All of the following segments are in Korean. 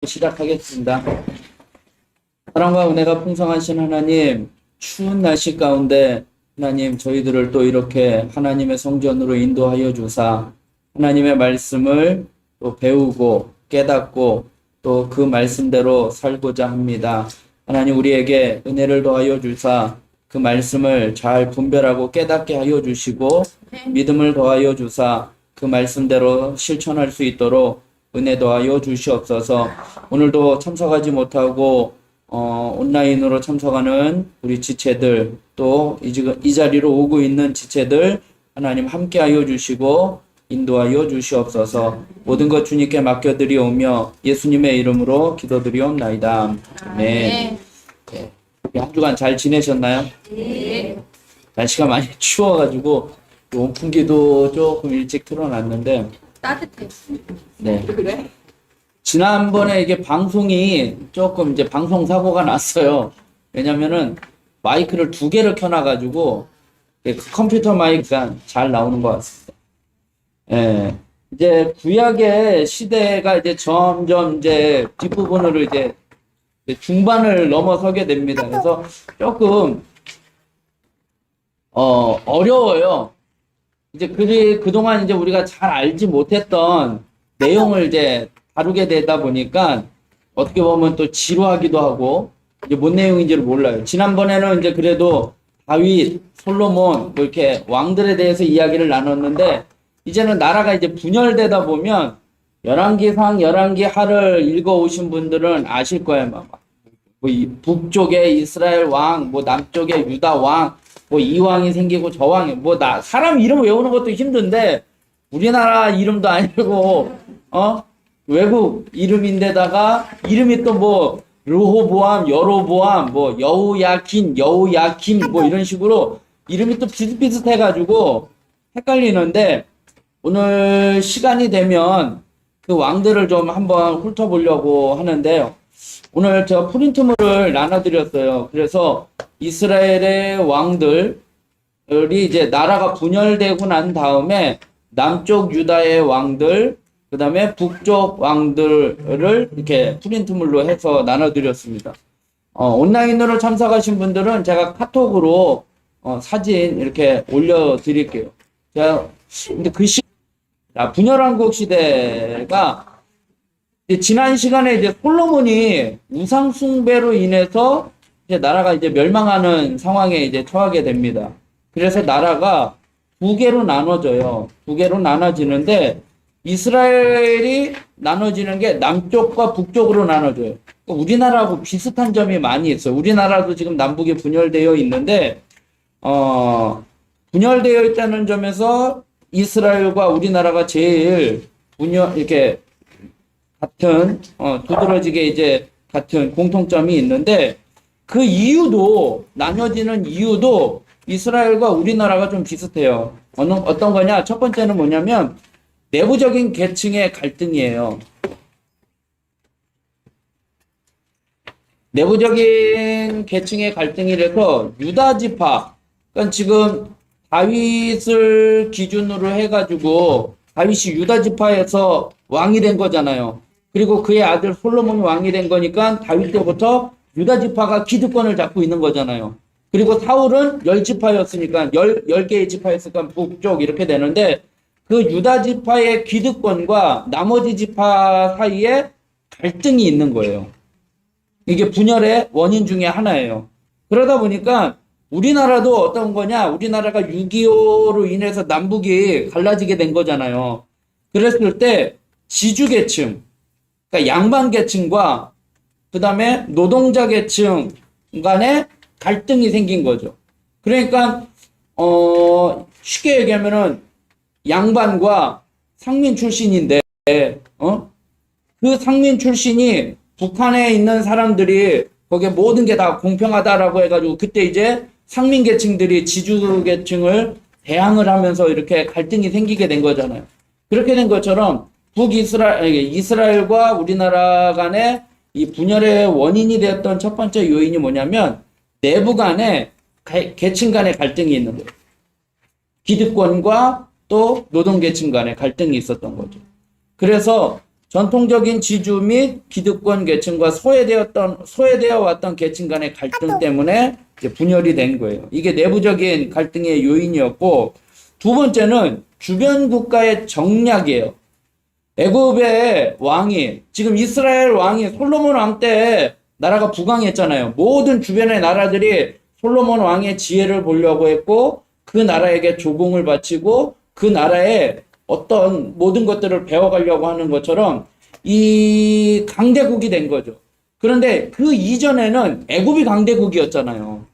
시작하겠습니다. 사랑과 은혜가 풍성하신 하나님, 추운 날씨 가운데 하나님 저희들을 또 이렇게 하나님의 성전으로 인도하여 주사 하나님의 말씀을 또 배우고 깨닫고 또 그 말씀대로 살고자 합니다. 하나님 우리에게 은혜를 더하여 주사 그 말씀을 잘 분별하고 깨닫게 하여 주시고 믿음을 더하여 주사 그 말씀대로 실천할 수 있도록 은혜 더하여 주시옵소서. 오늘도 참석하지 못하고 온라인으로 참석하는 우리 지체들 또 이 자리로 오고 있는 지체들 하나님 함께하여 주시고 인도하여 주시옵소서. 모든 것 주님께 맡겨드리오며 예수님의 이름으로 기도드리옵나이다. 아멘. 네. 한 주간 잘 지내셨나요? 네. 날씨가 많이 추워가지고 온풍기도 조금 일찍 틀어놨는데 따뜻해. 네. 그래? 지난번에 이게 방송이 조금 이제 방송 사고가 났어요. 왜냐면은 마이크를 2개를 켜놔가지고 그 컴퓨터 마이크가 잘 나오는 것 같습니다. 예. 이제 구약의 시대가 이제 점점 이제 뒷부분으로 이제 중반을 넘어서게 됩니다. 그래서 조금 어려워요. 이제 그동안 이제 우리가 잘 알지 못했던 내용을 이제 다루게 되다 보니까 어떻게 보면 또 지루하기도 하고 이제 뭔 내용인지를 몰라요. 지난번에는 이제 그래도 다윗, 솔로몬 뭐 이렇게 왕들에 대해서 이야기를 나눴는데 이제는 나라가 이제 분열되다 보면 열왕기상, 열왕기하를 읽어오신 분들은 아실 거예요. 뭐 북쪽에 이스라엘 왕, 뭐 남쪽에 유다 왕, 뭐 이 왕이 생기고 저 왕이 사람 이름 외우는 것도 힘든데 우리나라 이름도 아니고 외국 이름인데다가 이름이 또 뭐 르호보암, 여로보암, 뭐 여우야킨, 여우야킴 뭐 이런 식으로 이름이 또 비슷비슷해가지고 헷갈리는데 오늘 시간이 되면 그 왕들을 좀 한번 훑어보려고 하는데요. 오늘 제가 프린트물을 나눠드렸어요. 그래서 이스라엘의 왕들이 이제 나라가 분열되고 난 다음에 남쪽 유다의 왕들, 그 다음에 북쪽 왕들을 이렇게 프린트물로 해서 나눠드렸습니다. 온라인으로 참석하신 분들은 제가 카톡으로 사진 이렇게 올려드릴게요. 근데 분열왕국 시대가 지난 시간에 이제 솔로몬이 우상숭배로 인해서 이제 나라가 이제 멸망하는 상황에 이제 처하게 됩니다. 그래서 나라가 2개로 나눠져요. 2개로 나눠지는데 이스라엘이 나눠지는 게 남쪽과 북쪽으로 나눠져요. 우리나라하고 비슷한 점이 많이 있어요. 우리나라도 지금 남북이 분열되어 있는데 분열되어 있다는 점에서 이스라엘과 우리나라가 제일 이렇게 같은 두드러지게 이제 같은 공통점이 있는데 그 이유도 나눠지는 이유도 이스라엘과 우리나라가 좀 비슷해요. 어떤 거냐? 첫 번째는 뭐냐면 내부적인 계층의 갈등이에요. 내부적인 계층의 갈등이라서 유다 지파, 그러니까 지금 다윗을 기준으로 해가지고 다윗이 유다 지파에서 왕이 된 거잖아요. 그리고 그의 아들 솔로몬이 왕이 된 거니까 다윗 때부터 유다 지파가 기득권을 잡고 있는 거잖아요. 그리고 사울은 10지파였으니까 10개의 지파였으니까 북쪽 이렇게 되는데 그 유다 지파의 기득권과 나머지 지파 사이에 갈등이 있는 거예요. 이게 분열의 원인 중에 하나예요. 그러다 보니까 우리나라도 어떤 거냐? 우리나라가 6.25로 인해서 남북이 갈라지게 된 거잖아요. 그랬을 때 지주계층, 그러니까 양반계층과 그 다음에 노동자 계층 간에 갈등이 생긴 거죠. 그러니까 쉽게 얘기하면은 양반과 상민 출신인데 그 상민 출신이 북한에 있는 사람들이 거기에 모든 게 다 공평하다라고 해가지고 그때 이제 상민 계층들이 지주 계층을 대항을 하면서 이렇게 갈등이 생기게 된 거잖아요. 그렇게 된 것처럼 이스라엘과 우리나라 간의 이 분열의 원인이 되었던 첫 번째 요인이 뭐냐면 내부 간에 계층 간의 갈등이 있는 거예요. 기득권과 또 노동계층 간의 갈등이 있었던 거죠. 그래서 전통적인 지주 및 기득권 계층과 소외되어 왔던 계층 간의 갈등 때문에 이제 분열이 된 거예요. 이게 내부적인 갈등의 요인이었고, 두 번째는 주변 국가의 정략이에요. 애굽의 왕이, 지금 이스라엘 왕이 솔로몬 왕 때 나라가 부강했잖아요. 모든 주변의 나라들이 솔로몬 왕의 지혜를 보려고 했고, 그 나라에게 조공을 바치고 그 나라의 어떤 모든 것들을 배워가려고 하는 것처럼 이 강대국이 된 거죠. 그런데 그 이전에는 애굽이 강대국이었잖아요.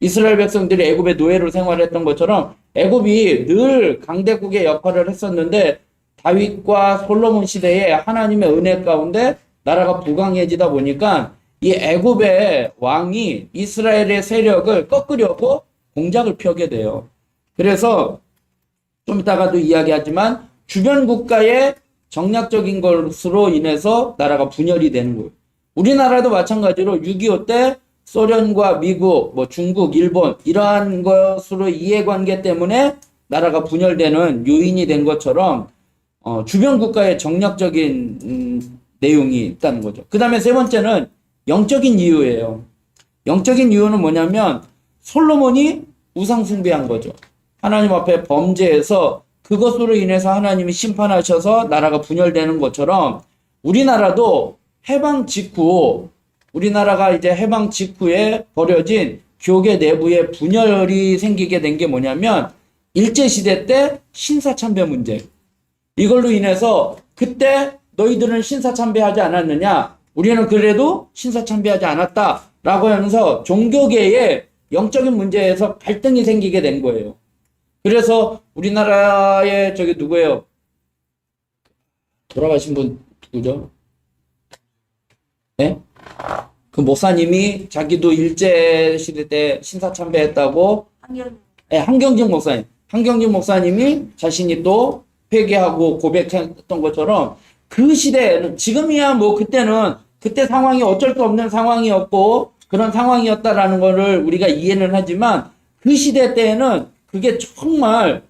이스라엘 백성들이 애굽의 노예로 생활했던 것처럼 애굽이 늘 강대국의 역할을 했었는데, 다윗과 솔로몬 시대에 하나님의 은혜 가운데 나라가 부강해지다 보니까 이 애굽의 왕이 이스라엘의 세력을 꺾으려고 공작을 펴게 돼요. 그래서 좀 이따가도 이야기하지만 주변 국가의 정략적인 것으로 인해서 나라가 분열이 되는 거예요. 우리나라도 마찬가지로 6.25 때 소련과 미국, 중국, 일본 이러한 것으로 이해관계 때문에 나라가 분열되는 요인이 된 것처럼 주변 국가의 정략적인 내용이 있다는 거죠. 그 다음에 세 번째는 영적인 이유예요. 영적인 이유는 뭐냐면 솔로몬이 우상 숭배한 거죠. 하나님 앞에 범죄해서 그것으로 인해서 하나님이 심판하셔서 나라가 분열되는 것처럼 우리나라도 우리나라가 이제 해방 직후에 벌어진 교계 내부에 분열이 생기게 된 게 뭐냐면 일제시대 때 신사참배 문제. 이걸로 인해서 그때 너희들은 신사참배하지 않았느냐? 우리는 그래도 신사참배하지 않았다라고 하면서 종교계의 영적인 문제에서 갈등이 생기게 된 거예요. 그래서 우리나라의 누구예요? 돌아가신 분 누구죠? 네? 그 목사님이 자기도 일제시대 때 신사참배했다고. 네, 한경직 목사님. 한경직 목사님이 자신이 또 회개하고 고백했던 것처럼 그 시대에는, 지금이야 그때 상황이 어쩔 수 없는 상황이었고 그런 상황이었다라는 거를 우리가 이해는 하지만 그 시대 때에는 그게 정말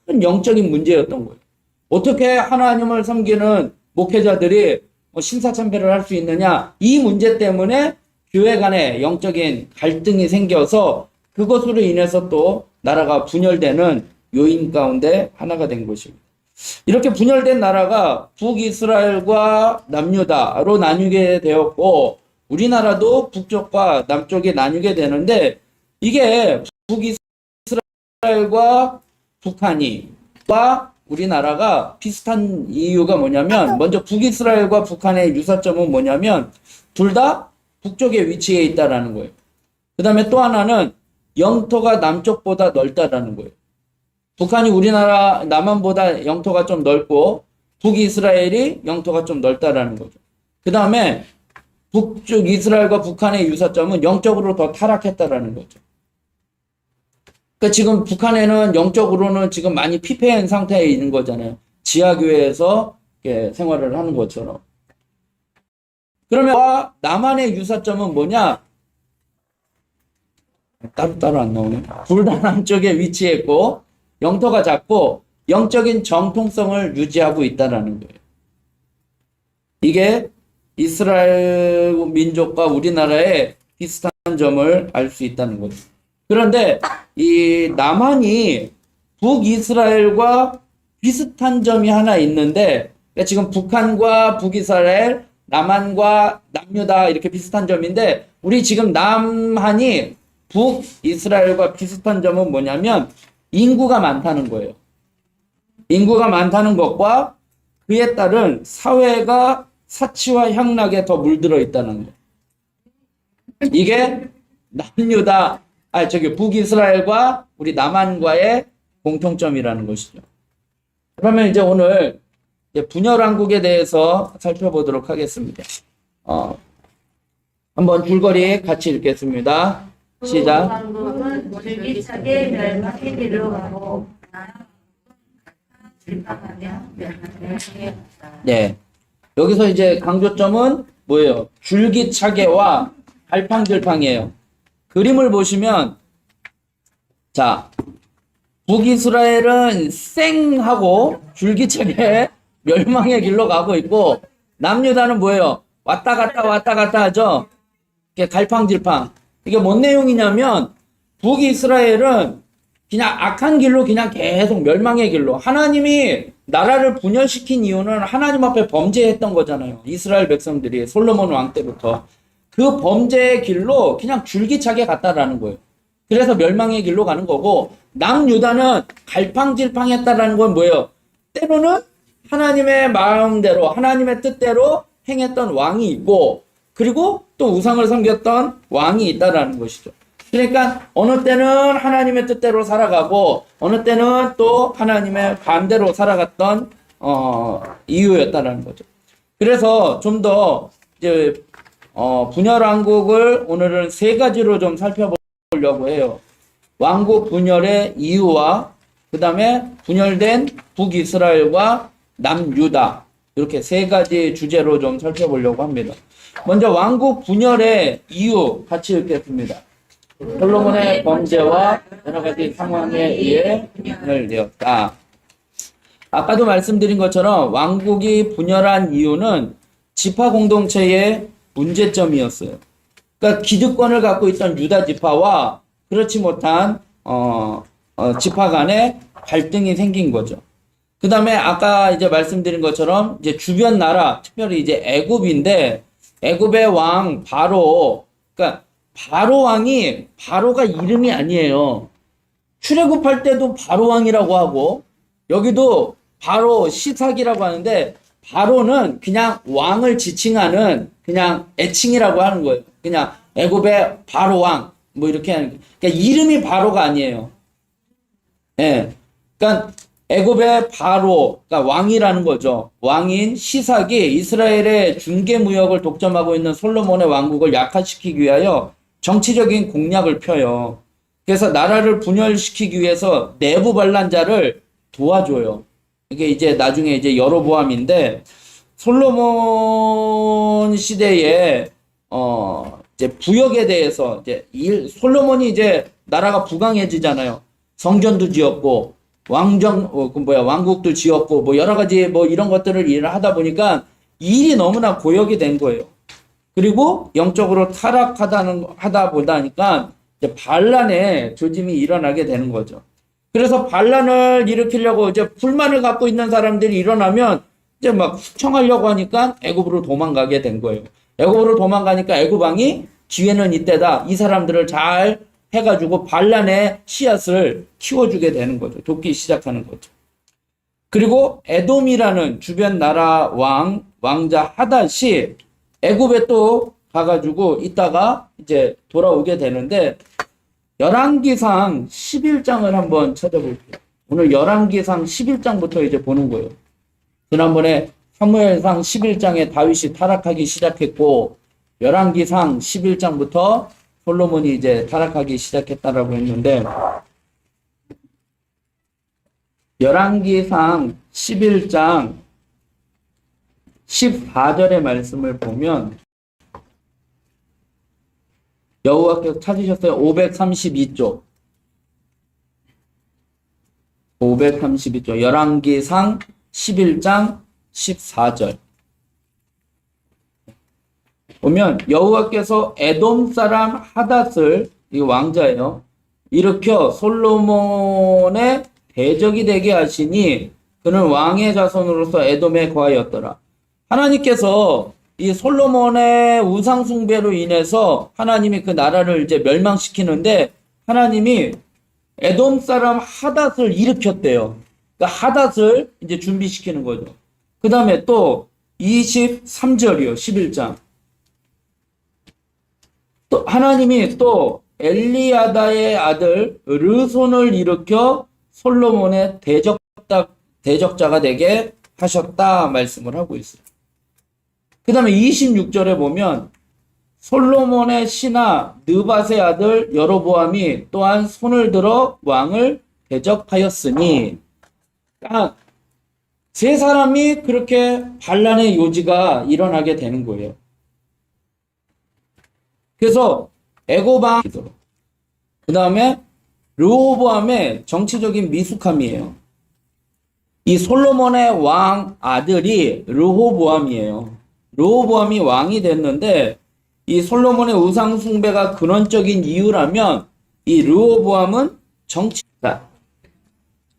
큰 영적인 문제였던 거예요. 어떻게 하나님을 섬기는 목회자들이 신사참배를 할 수 있느냐? 이 문제 때문에 교회 간에 영적인 갈등이 생겨서 그것으로 인해서 또 나라가 분열되는 요인 가운데 하나가 된 것입니다. 이렇게 분열된 나라가 북이스라엘과 남유다로 나뉘게 되었고, 우리나라도 북쪽과 남쪽에 나뉘게 되는데, 이게 북이스라엘과 북한과 우리나라가 비슷한 이유가 뭐냐면, 먼저 북이스라엘과 북한의 유사점은 뭐냐면 둘 다 북쪽에 위치해 있다라는 거예요. 그 다음에 또 하나는 영토가 남쪽보다 넓다라는 거예요. 북한이 우리나라 남한보다 영토가 좀 넓고 북이스라엘이 영토가 좀 넓다라는 거죠. 그 다음에 북쪽 이스라엘과 북한의 유사점은 영적으로 더 타락했다라는 거죠. 그러니까 지금 북한에는 영적으로는 지금 많이 피폐한 상태에 있는 거잖아요. 지하교회에서 생활을 하는 것처럼. 그러면 남한의 유사점은 뭐냐? 따로따로 안 나오네. 둘 다 남쪽에 위치했고 영토가 작고 영적인 정통성을 유지하고 있다는 거예요. 이게 이스라엘 민족과 우리나라의 비슷한 점을 알 수 있다는 거죠. 그런데 이 남한이 북이스라엘과 비슷한 점이 하나 있는데, 그러니까 지금 북한과 북이스라엘, 남한과 남유다 이렇게 비슷한 점인데, 우리 지금 남한이 북이스라엘과 비슷한 점은 뭐냐면 인구가 많다는 거예요. 인구가 많다는 것과 그에 따른 사회가 사치와 향락에 더 물들어 있다는 거. 이게 남유다, 북이스라엘과 우리 남한과의 공통점이라는 것이죠. 그러면 이제 오늘 분열왕국에 대해서 살펴보도록 하겠습니다. 한번 줄거리 같이 읽겠습니다. 시작. 왕국은 줄기차게 멸망하기로 하고 질방하며 멸망하게 하다. 네. 여기서 이제 강조점은 뭐예요? 줄기차게와 갈팡질팡이에요. 그림을 보시면, 자, 북이스라엘은 쌩하고 줄기차게 멸망의 길로 가고 있고, 남유다는 뭐예요? 왔다 갔다 하죠? 이게 갈팡질팡. 이게 뭔 내용이냐면, 북이스라엘은 그냥 악한 길로 그냥 계속 멸망의 길로. 하나님이 나라를 분열시킨 이유는 하나님 앞에 범죄했던 거잖아요. 이스라엘 백성들이 솔로몬 왕 때부터. 그 범죄의 길로 그냥 줄기차게 갔다라는 거예요. 그래서 멸망의 길로 가는 거고, 남유다는 갈팡질팡했다라는 건 뭐예요? 때로는 하나님의 마음대로, 하나님의 뜻대로 행했던 왕이 있고, 그리고 또 우상을 섬겼던 왕이 있다라는 것이죠. 그러니까 어느 때는 하나님의 뜻대로 살아가고, 어느 때는 또 하나님의 반대로 살아갔던 이유였다라는 거죠. 그래서 좀 더 이제 분열 왕국을 오늘은 세 가지로 좀 살펴보려고 해요. 왕국 분열의 이유와 그 다음에 분열된 북이스라엘과 남유다, 이렇게 세 가지 주제로 좀 살펴보려고 합니다. 먼저 왕국 분열의 이유 같이 읽겠습니다. 솔로몬의 범죄와 여러 가지 상황에 의해 분열되었다. 아까도 말씀드린 것처럼 왕국이 분열한 이유는 지파 공동체의 문제점이었어요. 그러니까 기득권을 갖고 있던 유다 지파와 그렇지 못한 지파 간에 갈등이 생긴 거죠. 그 다음에 아까 이제 말씀드린 것처럼 이제 주변 나라, 특별히 이제 애굽인데, 애굽의 왕 바로, 그러니까 바로 왕이, 바로가 이름이 아니에요. 출애굽할 때도 바로 왕이라고 하고, 여기도 바로 시삭이라고 하는데, 바로는 그냥 왕을 지칭하는 그냥 애칭이라고 하는 거예요. 그냥 애굽의 바로 왕, 뭐 이렇게 하는 거예요. 그러니까 이름이 바로가 아니에요. 예. 그러니까 애굽의 바로, 그러니까 왕이라는 거죠. 왕인 시삭이 이스라엘의 중개무역을 독점하고 있는 솔로몬의 왕국을 약화시키기 위하여 정치적인 공략을 펴요. 그래서 나라를 분열시키기 위해서 내부 반란자를 도와줘요. 이게 이제 나중에 이제 여로보암인데, 솔로몬 시대에 이제 부역에 대해서 이제 솔로몬이 이제 나라가 부강해지잖아요. 성전도 지었고 왕국도 지었고 뭐 여러 가지 뭐 이런 것들을 일을 하다 보니까 일이 너무나 고역이 된 거예요. 그리고 영적으로 타락하다 보다니까 이제 반란의 조짐이 일어나게 되는 거죠. 그래서 반란을 일으키려고 이제 불만을 갖고 있는 사람들이 일어나면 이제 막 숙청하려고 하니까 애굽으로 도망가게 된 거예요. 애굽으로 도망가니까 애굽 왕이 기회는 이때다. 이 사람들을 잘 해가지고 반란의 씨앗을 키워주게 되는 거죠. 돕기 시작하는 거죠. 그리고 에돔이라는 주변 나라 왕자 하닷이 애굽에 또 가가지고 있다가 이제 돌아오게 되는데, 열왕기상 11장을 한번 찾아볼게요. 오늘 열왕기상 11장부터 이제 보는 거예요. 지난번에 사무엘상 11장에 다윗이 타락하기 시작했고, 열왕기상 11장부터 솔로몬이 이제 타락하기 시작했다라고 했는데, 열왕기상 11장 14절의 말씀을 보면, 여호와께서 찾으셨어요. 532쪽. 532쪽. 열왕기상 11장 14절. 보면 여호와께서 에돔 사람 하닷을, 이 왕자예요, 일으켜 솔로몬의 대적이 되게 하시니 그는 왕의 자손으로서 에돔에 거하였더라. 하나님께서 이 솔로몬의 우상 숭배로 인해서 하나님이 그 나라를 이제 멸망시키는데, 하나님이 에돔 사람 하닷을 일으켰대요. 그러니까 하닷을 이제 준비시키는 거죠. 그 다음에 또 23절이요. 11장. 또 하나님이 또 엘리야다의 아들 르손을 일으켜 솔로몬의 대적자가 되게 하셨다 말씀을 하고 있어요. 그 다음에 26절에 보면 솔로몬의 신하 느밧의 아들 여로보암이 또한 손을 들어 왕을 대적하였으니, 그러니까 세 사람이 그렇게 반란의 요지가 일어나게 되는 거예요. 그래서 에고방, 그 다음에 르호보암의 정치적인 미숙함이에요. 이 솔로몬의 왕 아들이 르호보암이에요. 르호보암이 왕이 됐는데 이 솔로몬의 우상 숭배가 근원적인 이유라면 이 르호보암은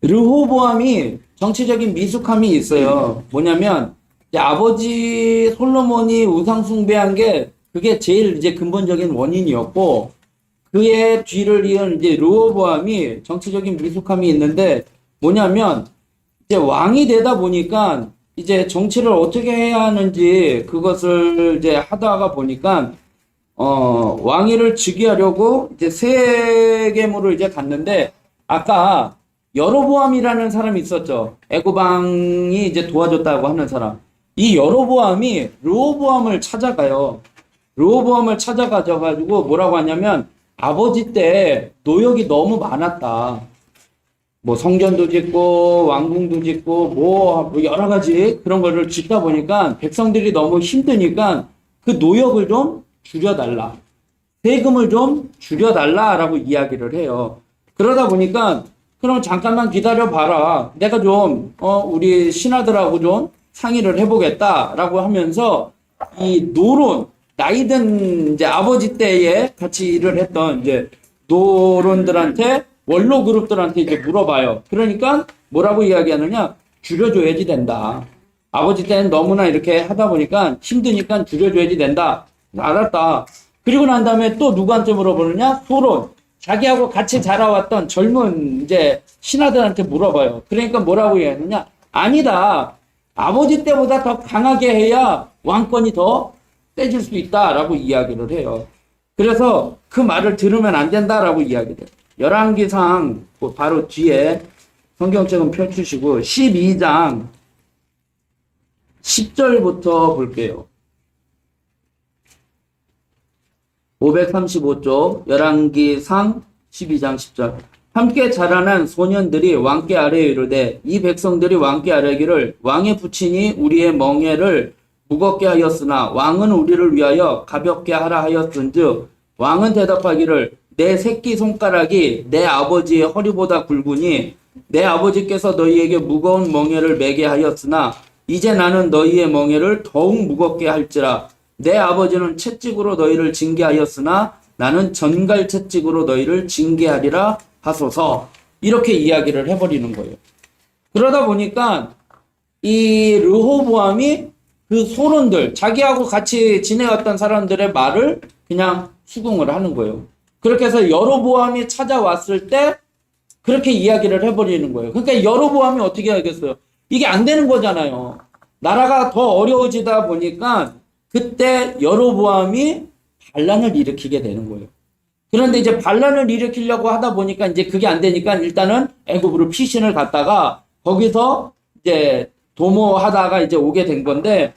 르호보암이 정치적인 미숙함이 있어요. 뭐냐면 이제 아버지 솔로몬이 우상 숭배한 게 그게 제일 이제 근본적인 원인이었고 그의 뒤를 이은 이제 르호보암이 정치적인 미숙함이 있는데 뭐냐면 이제 왕이 되다 보니까 이제 정치를 어떻게 해야 하는지 그것을 이제 하다가 보니까 왕위를 즉위하려고 이제 세겜으로 이제 갔는데 아까 여로보암이라는 사람이 있었죠. 애고방이 이제 도와줬다고 하는 사람. 이 여로보암이 르호보암을 찾아가요. 르호보암을 찾아가가지고 뭐라고 하냐면 아버지 때 노역이 너무 많았다. 뭐 성전도 짓고 왕궁도 짓고 뭐 여러 가지 그런 거를 짓다 보니까 백성들이 너무 힘드니까 그 노역을 좀 줄여달라. 세금을 좀 줄여달라라고 이야기를 해요. 그러다 보니까 그럼 잠깐만 기다려 봐라. 내가 좀 우리 신하들하고 좀 상의를 해보겠다라고 하면서 이 노론 나이든 이제 아버지 때에 같이 일을 했던 이제 노론들한테 원로 그룹들한테 이제 물어봐요. 그러니까 뭐라고 이야기하느냐? 줄여줘야지 된다. 아버지 때는 너무나 이렇게 하다 보니까 힘드니까 줄여줘야지 된다. 알았다. 그리고 난 다음에 또 누구한테 물어보느냐? 소론. 자기하고 같이 자라왔던 젊은 이제 신하들한테 물어봐요. 그러니까 뭐라고 이야기하느냐? 아니다. 아버지 때보다 더 강하게 해야 왕권이 더 세질 수 있다라고 이야기를 해요. 그래서 그 말을 들으면 안 된다라고 이야기를 해요. 열왕기상 바로 뒤에 성경책은 펼치시고 12장 10절부터 볼게요. 535쪽 열왕기상 12장 10절 함께 자라난 소년들이 왕께 아뢰어 이르되 이 백성들이 왕께 아뢰기를 왕의 부친이 우리의 멍에를 무겁게 하였으나 왕은 우리를 위하여 가볍게 하라 하였은즉 왕은 대답하기를 내 새끼 손가락이 내 아버지의 허리보다 굵으니 내 아버지께서 너희에게 무거운 멍에를 매게 하였으나 이제 나는 너희의 멍에를 더욱 무겁게 할지라 내 아버지는 채찍으로 너희를 징계하였으나 나는 전갈 채찍으로 너희를 징계하리라 하소서. 이렇게 이야기를 해버리는 거예요. 그러다 보니까 이 르호보암이 그 소론들 자기하고 같이 지내왔던 사람들의 말을 그냥 수긍을 하는 거예요. 그렇게 해서 여로보암이 찾아왔을 때 그렇게 이야기를 해버리는 거예요. 그러니까 여로보암이 어떻게 하겠어요? 이게 안 되는 거잖아요. 나라가 더 어려워지다 보니까 그때 여로보암이 반란을 일으키게 되는 거예요. 그런데 이제 반란을 일으키려고 하다 보니까 이제 그게 안 되니까 일단은 애굽으로 피신을 갔다가 거기서 이제 도모하다가 이제 오게 된 건데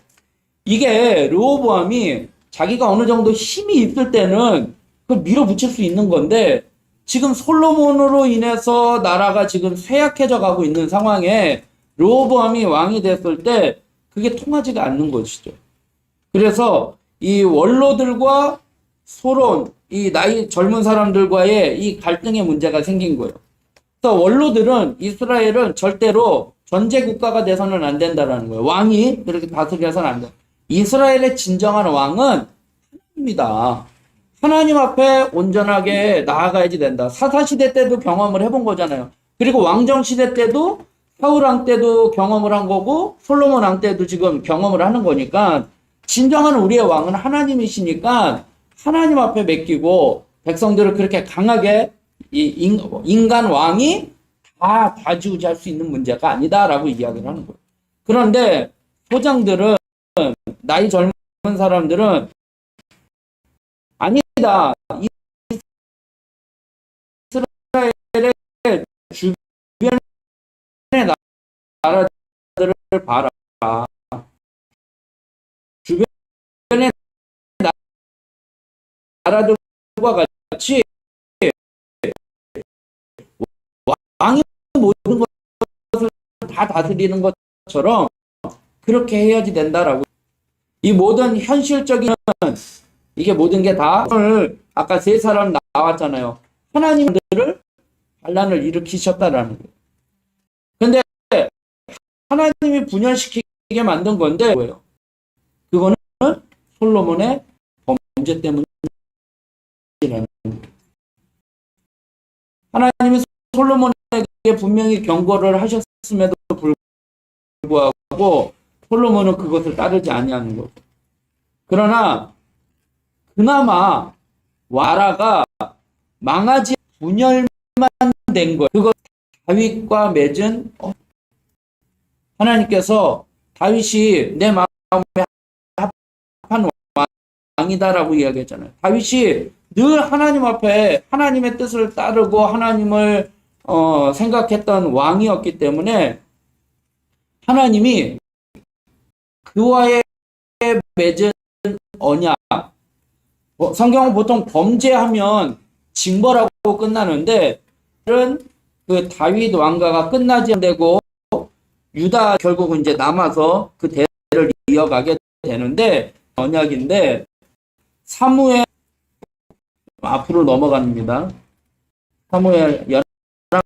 이게 르호보암이 자기가 어느 정도 힘이 있을 때는 그걸 밀어붙일 수 있는 건데 지금 솔로몬으로 인해서 나라가 지금 쇠약해져 가고 있는 상황에 르호보암이 왕이 됐을 때 그게 통하지가 않는 것이죠. 그래서 이 원로들과 소론, 이 나이 젊은 사람들과의 이 갈등의 문제가 생긴 거예요. 그래서 원로들은 이스라엘은 절대로 전제 국가가 돼서는 안 된다라는 거예요. 왕이 그렇게 다스려서는 안 돼. 이스라엘의 진정한 왕은 하나님입니다. 하나님 앞에 온전하게 나아가야지 된다. 사사시대 때도 경험을 해본 거잖아요. 그리고 왕정시대 때도 사울왕 때도 경험을 한 거고 솔로몬 왕 때도 지금 경험을 하는 거니까 진정한 우리의 왕은 하나님이시니까 하나님 앞에 맡기고 백성들을 그렇게 강하게 인간 왕이 다 좌지우지할 수 있는 문제가 아니다라고 이야기를 하는 거예요. 그런데 소장들은 나이 젊은 사람들은 아니다. 이스라엘의 주변의 나라들을 봐라. 주변의 나라들과 같이 왕이 모든 것을 다 다스리는 것처럼 그렇게 해야지 된다라고. 이 모든 현실적인 이게 모든 게 다 오늘 아까 세 사람 나왔잖아요. 하나님들을 반란을 일으키셨다라는 거예요. 근데 하나님이 분열시키게 만든 건데 뭐예요? 그거는 솔로몬의 범죄 때문이라는 거예요. 하나님이 솔로몬에게 분명히 경고를 하셨음에도 불구하고 솔로몬은 그것을 따르지 아니하는 거죠. 그러나 그나마 와라가 망하지 분열만 된 거예요. 그것 다윗과 맺은 하나님께서 다윗이 내 마음에 합한 왕이다라고 이야기했잖아요. 다윗이 늘 하나님 앞에 하나님의 뜻을 따르고 하나님을 생각했던 왕이었기 때문에 하나님이 그와의 맺은 언약, 성경은 보통 범죄하면 징벌하고 끝나는데 그 다윗 왕가가 끝나지 않고 유다 결국은 이제 남아서 그 대를 이어가게 되는데 언약인데 사무엘 앞으로 넘어갑니다. 사무엘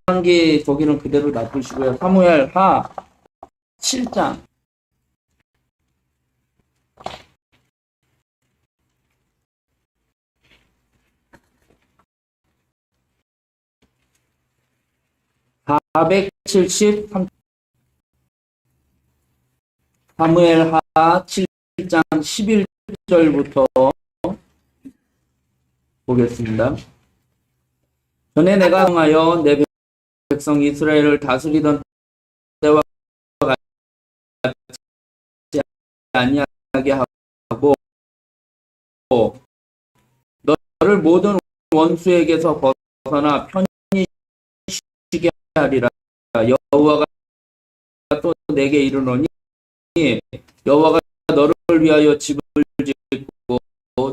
열왕기 거기는 그대로 놔두시고요. 사무엘 하 7장 473 사무엘 하 7장 11절부터 보겠습니다. 전에 내가 행하여 내 백성 이스라엘을 다스리던 때와 같이 아니하게 하고 너를 모든 원수에게서 벗어나 편히 쉬게 하리라. 여호와가 또 내게 이르노니 여호와가 너를 위하여 집을 짓고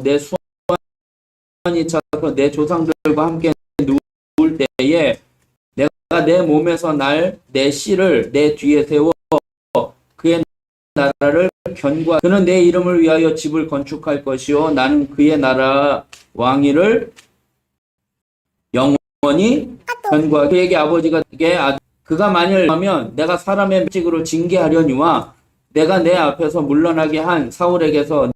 내 수완이 차서 내 조상들과 함께 누울 때에 내가 내 몸에서 날 내 씨를 내 뒤에 세워 그의 나라를 견고하게 그는 내 이름을 위하여 집을 건축할 것이요 나는 그의 나라 왕위를 영원히 견고하게 그에게 아버지가 되게 그가 만일 하면 내가 사람의 직으로 징계하려니와 내가 내 앞에서 물러나게 한 사울에게서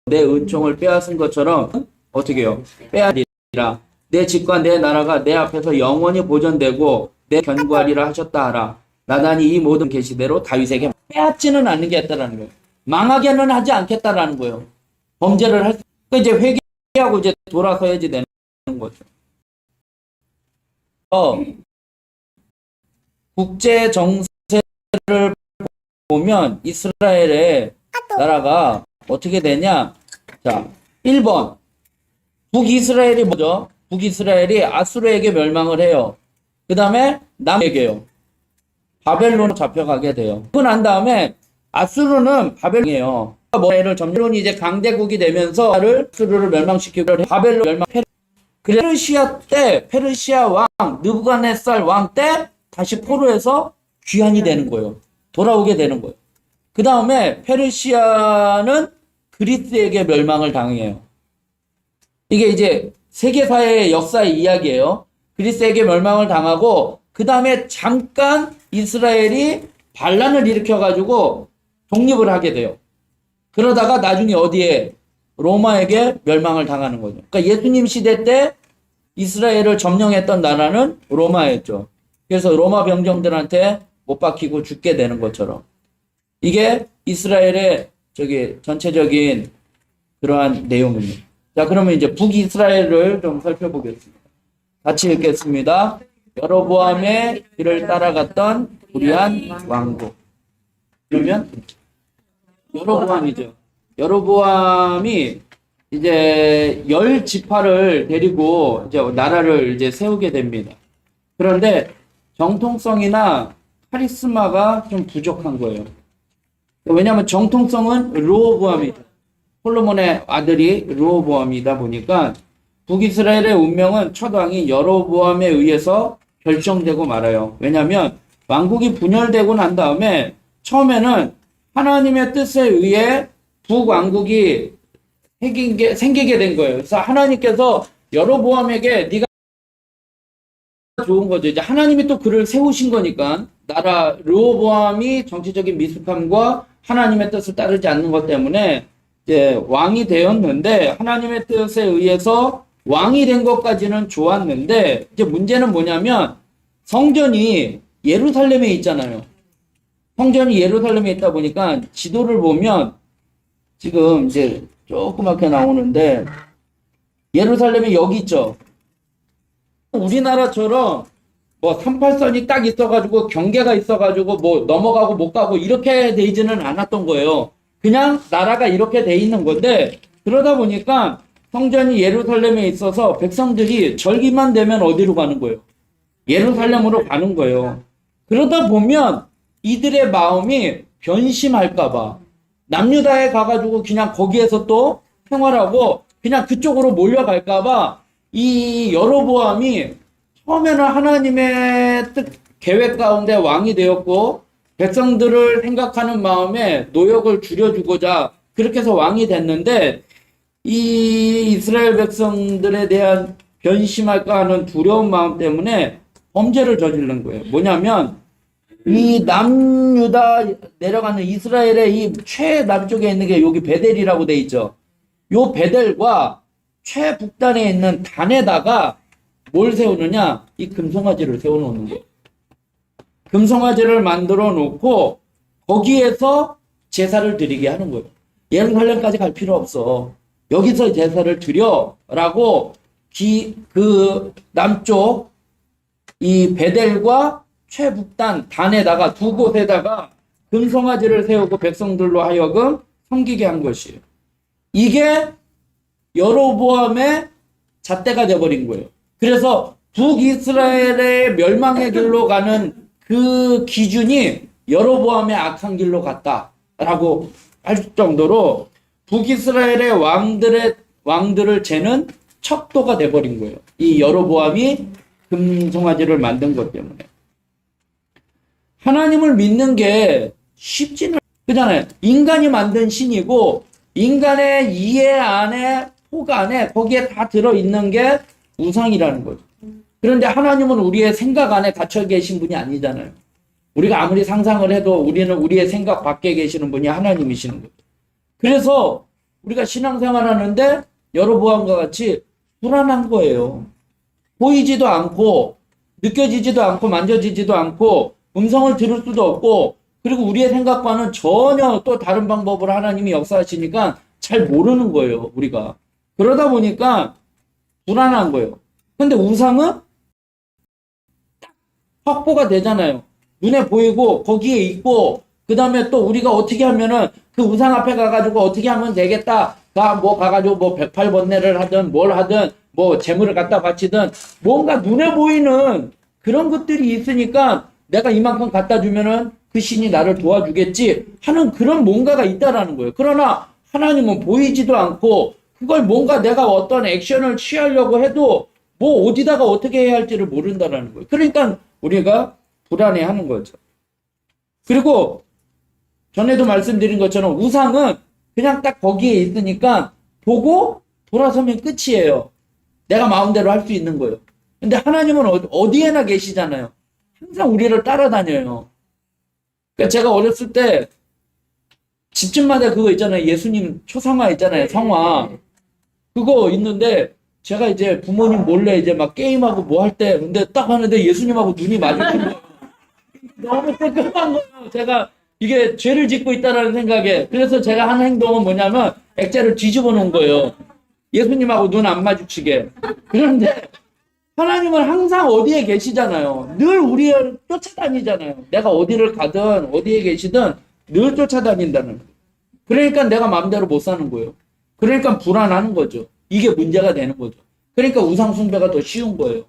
내 은총을 빼앗은 것처럼 어떻게 해요? 빼앗으리라. 내 집과 내 나라가 내 앞에서 영원히 보존되고 내 견고하리라 하셨다 하라. 나단이 이 모든 계시대로 다윗에게 빼앗지는 않겠다라는 거예요. 망하게는 하지 않겠다라는 거예요. 범죄를 할 때 이제 회개하고 이제 돌아서야지 되는 거죠. 국제 정세를 보면 이스라엘의 나라가 어떻게 되냐? 자, 1번 북이스라엘이 뭐죠? 북이스라엘이 아수르에게 멸망을 해요. 그 다음에 남에게요. 바벨론으로 잡혀가게 돼요. 그러고 난 다음에 아수르는 바벨론이에요. 뭐를 점론이 이제 강대국이 되면서 아수르를 멸망시키고 바벨론 멸망. 페르시아 때 페르시아 왕 느부갓네살 왕 때 다시 포로에서 귀환이 되는 거예요. 돌아오게 되는 거예요. 그 다음에 페르시아는 그리스에게 멸망을 당해요. 이게 이제 세계사의 역사의 이야기예요. 그리스에게 멸망을 당하고 그 다음에 잠깐 이스라엘이 반란을 일으켜가지고 독립을 하게 돼요. 그러다가 나중에 어디에 로마에게 멸망을 당하는 거죠. 그러니까 예수님 시대 때 이스라엘을 점령했던 나라는 로마였죠. 그래서 로마 병정들한테 못 박히고 죽게 되는 것처럼 이게 이스라엘의 전체적인 그러한 내용입니다. 자, 그러면 이제 북이스라엘을 좀 살펴보겠습니다. 같이 읽겠습니다. 여로보암의 길을 따라갔던 불의한 왕국. 그러면 여로보암이죠. 여로보암이 이제 10지파를 데리고 이제 나라를 이제 세우게 됩니다. 그런데 정통성이나 카리스마가 좀 부족한 거예요. 왜냐하면 정통성은 르호보암이죠. 솔로몬의 아들이 르호보암이다 보니까 북이스라엘의 운명은 첫 왕이 여로보암에 의해서 결정되고 말아요. 왜냐하면 왕국이 분열되고 난 다음에 처음에는 하나님의 뜻에 의해 북왕국이 생기게 된 거예요. 그래서 하나님께서 여로보암에게 네가 좋은 거죠. 이제 하나님이 또 그를 세우신 거니까 나라 르호보암이 정치적인 미숙함과 하나님의 뜻을 따르지 않는 것 때문에 이제 왕이 되었는데 하나님의 뜻에 의해서 왕이 된 것까지는 좋았는데 이제 문제는 뭐냐면 성전이 예루살렘에 있잖아요. 성전이 예루살렘에 있다 보니까 지도를 보면 지금 이제 조그맣게 나오는데 예루살렘이 여기 있죠. 우리나라처럼 뭐 38선이 딱 있어가지고 경계가 있어가지고 뭐 넘어가고 못 가고 이렇게 되지는 않았던 거예요. 그냥 나라가 이렇게 돼 있는 건데 그러다 보니까 성전이 예루살렘에 있어서 백성들이 절기만 되면 어디로 가는 거예요? 예루살렘으로 가는 거예요. 그러다 보면 이들의 마음이 변심할까봐 남유다에 가가지고 그냥 거기에서 또 생활하고 그냥 그쪽으로 몰려갈까봐 이 여로보암이 처음에는 하나님의 뜻 계획 가운데 왕이 되었고 백성들을 생각하는 마음에 노역을 줄여주고자 그렇게 해서 왕이 됐는데 이 이스라엘 백성들에 대한 변심할까 하는 두려운 마음 때문에 범죄를 저지른 거예요. 뭐냐면 이 남유다 내려가는 이스라엘의 이 최남쪽에 있는 게 여기 베델이라고 돼 있죠. 요 베델과 최북단에 있는 단에다가 뭘 세우느냐? 이 금송아지를 세워놓는 거예요. 금송아지를 만들어 놓고 거기에서 제사를 드리게 하는 거예요. 예루살렘까지 갈 필요 없어. 여기서 제사를 드려라고 그 남쪽 이 베델과 최북단 단에다가 두 곳에다가 금송아지를 세우고 백성들로 하여금 섬기게 한 것이에요. 이게 여로보암의 잣대가 되어버린 거예요. 그래서 북이스라엘의 멸망의 길로 가는 그 기준이 여로보암의 악한 길로 갔다라고 할 정도로 북이스라엘의 왕들을 재는 척도가 돼버린 거예요. 이 여로보암이 금송아지를 만든 것 때문에. 하나님을 믿는 게 쉽지는 그잖아요. 인간이 만든 신이고 인간의 이해 안에 폭 안에 거기에 다 들어있는 게 우상이라는 거죠. 그런데 하나님은 우리의 생각 안에 갇혀 계신 분이 아니잖아요. 우리가 아무리 상상을 해도 우리는 우리의 생각 밖에 계시는 분이 하나님이시는 거죠. 그래서 우리가 신앙생활 하는데 여로보암과 같이 불안한 거예요. 보이지도 않고 느껴지지도 않고 만져지지도 않고 음성을 들을 수도 없고 그리고 우리의 생각과는 전혀 또 다른 방법으로 하나님이 역사하시니까 잘 모르는 거예요, 우리가. 그러다 보니까 불안한 거예요. 근데 우상은 딱 확보가 되잖아요. 눈에 보이고 거기에 있고 그 다음에 또 우리가 어떻게 하면은 그 우상 앞에 가가지고 어떻게 하면 되겠다. 가가지고 뭐 108번뇌를 하든 뭘 하든 뭐 재물을 갖다 바치든 뭔가 눈에 보이는 그런 것들이 있으니까 내가 이만큼 갖다 주면은 그 신이 나를 도와주겠지 하는 그런 뭔가가 있다라는 거예요. 그러나 하나님은 보이지도 않고 그걸 뭔가 내가 어떤 액션을 취하려고 해도 뭐 어디다가 어떻게 해야 할지를 모른다라는 거예요. 그러니까 우리가 불안해하는 거죠. 그리고 전에도 말씀드린 것처럼 우상은 그냥 딱 거기에 있으니까 보고 돌아서면 끝이에요. 내가 마음대로 할 수 있는 거예요. 근데 하나님은 어디에나 계시잖아요. 항상 우리를 따라다녀요. 그러니까 제가 어렸을 때 집집마다 그거 있잖아요. 예수님 초상화 있잖아요. 성화. 그거 있는데 제가 이제 부모님 몰래 이제 막 게임하고 뭐 할 때 근데 딱 하는데 예수님하고 눈이 마주친 거예요. 너무 끔찍한 거예요. 제가 이게 죄를 짓고 있다라는 생각에. 그래서 제가 한 행동은 뭐냐면 액자를 뒤집어 놓은 거예요. 예수님하고 눈 안 마주치게. 그런데 하나님은 항상 어디에 계시잖아요. 늘 우리를 쫓아다니잖아요. 내가 어디를 가든 어디에 계시든 늘 쫓아다닌다는 거예요. 그러니까 내가 마음대로 못 사는 거예요. 그러니까 불안하는 거죠. 이게 문제가 되는 거죠. 그러니까 우상숭배가 더 쉬운 거예요.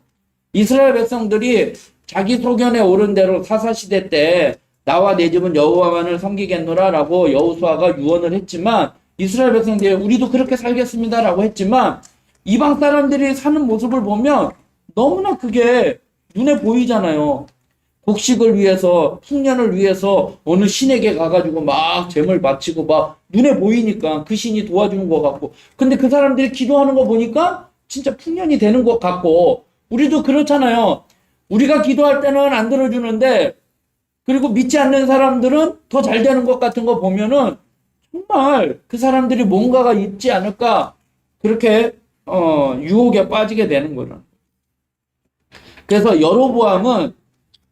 이스라엘 백성들이 자기 소견에 오른 대로 사사시대 때 나와 내 집은 여호와만을 섬기겠노라 라고 여호수아가 유언을 했지만 이스라엘 백성들이 우리도 그렇게 살겠습니다라고 했지만 이방 사람들이 사는 모습을 보면 너무나 그게 눈에 보이잖아요. 곡식을 위해서 풍년을 위해서 어느 신에게 가가지고 막 재물 바치고 막 눈에 보이니까 그 신이 도와주는 것 같고 근데 그 사람들이 기도하는 거 보니까 진짜 풍년이 되는 것 같고 우리도 그렇잖아요. 우리가 기도할 때는 안 들어주는데, 그리고 믿지 않는 사람들은 더 잘 되는 것 같은 거 보면은 정말 그 사람들이 뭔가가 있지 않을까, 그렇게 유혹에 빠지게 되는 거예요. 그래서 여로보암은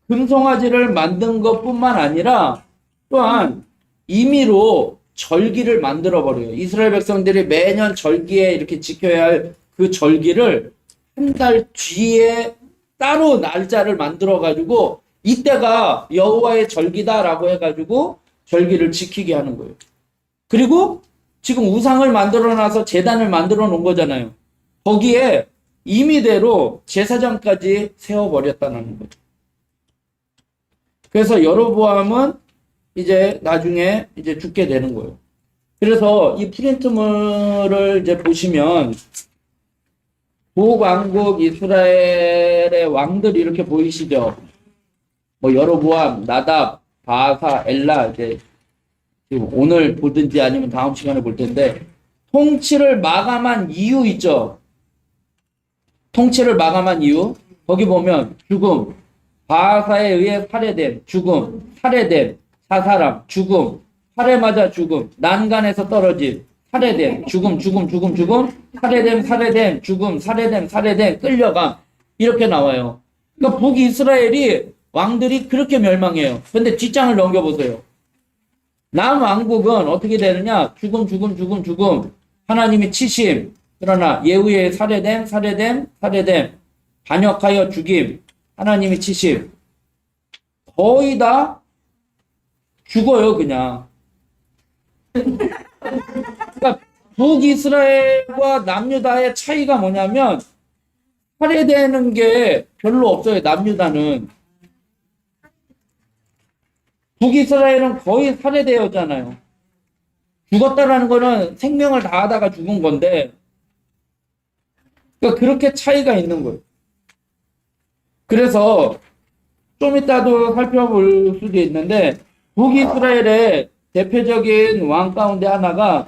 금송아지를 만든 것뿐만 아니라 또한 임의로 절기를 만들어 버려요. 이스라엘 백성들이 매년 절기에 이렇게 지켜야 할 그 절기를 한 달 뒤에 따로 날짜를 만들어 가지고 이때가 여호와의 절기다라고 해가지고 절기를 지키게 하는 거예요. 그리고 지금 우상을 만들어 놔서 제단을 만들어 놓은 거잖아요. 거기에 임의대로 제사장까지 세워버렸다는 거죠. 그래서 여로보암은 이제 나중에 이제 죽게 되는 거예요. 그래서 이 프린트물을 이제 보시면 북왕국 이스라엘의 왕들이 이렇게 보이시죠? 뭐 여로보암, 나답, 바아사, 엘라, 이제 지금 오늘 보든지 아니면 다음 시간에 볼 텐데, 통치를 마감한 이유 있죠? 통치를 마감한 이유. 거기 보면 죽음, 바아사에 의해 살해됨, 죽음, 살해됨, 사사람, 죽음, 살해 맞아 죽음, 난간에서 떨어짐, 살해됨, 죽음, 죽음, 죽음, 죽음, 살해됨, 살해됨, 죽음, 살해됨, 살해됨, 끌려감. 이렇게 나와요. 그러니까 북이스라엘이 왕들이 그렇게 멸망해요. 근데 뒷장을 넘겨보세요. 남왕국은 어떻게 되느냐? 죽음, 죽음, 죽음, 죽음. 하나님이 치심. 그러나 예후에 살해됨, 살해됨, 살해됨. 반역하여 죽임. 하나님이 치심. 거의 다 죽어요, 그냥. 그러니까 북이스라엘과 남유다의 차이가 뭐냐면 살해되는 게 별로 없어요, 남유다는. 북이스라엘은 거의 살해되었잖아요. 죽었다라는 거는 생명을 다하다가 죽은 건데, 그러니까 그렇게 차이가 있는 거예요. 그래서 좀 이따도 살펴볼 수도 있는데, 북이스라엘의 대표적인 왕 가운데 하나가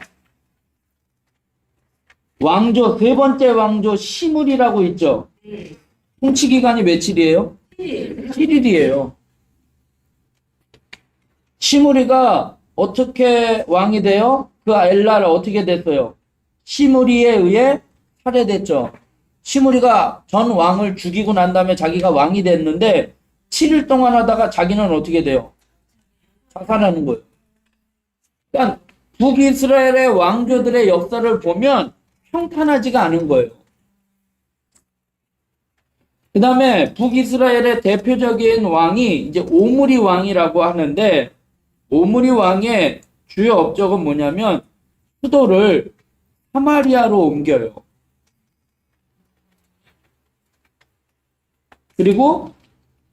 왕조, 세 번째 왕조 시므리라고 있죠. 통치 기간이 며칠이에요? 7일이에요. 시므리가 어떻게 왕이 돼요? 그 엘라를 어떻게 됐어요? 시므리에 의해 살해됐죠. 시므리가 전 왕을 죽이고 난 다음에 자기가 왕이 됐는데 7일 동안 하다가 자기는 어떻게 돼요? 자살하는 거예요. 그러니까 북이스라엘의 왕조들의 역사를 보면 평탄하지가 않은 거예요. 그 다음에 북이스라엘의 대표적인 왕이 이제 오므리 왕이라고 하는데, 오므리 왕의 주요 업적은 뭐냐면 수도를 사마리아로 옮겨요. 그리고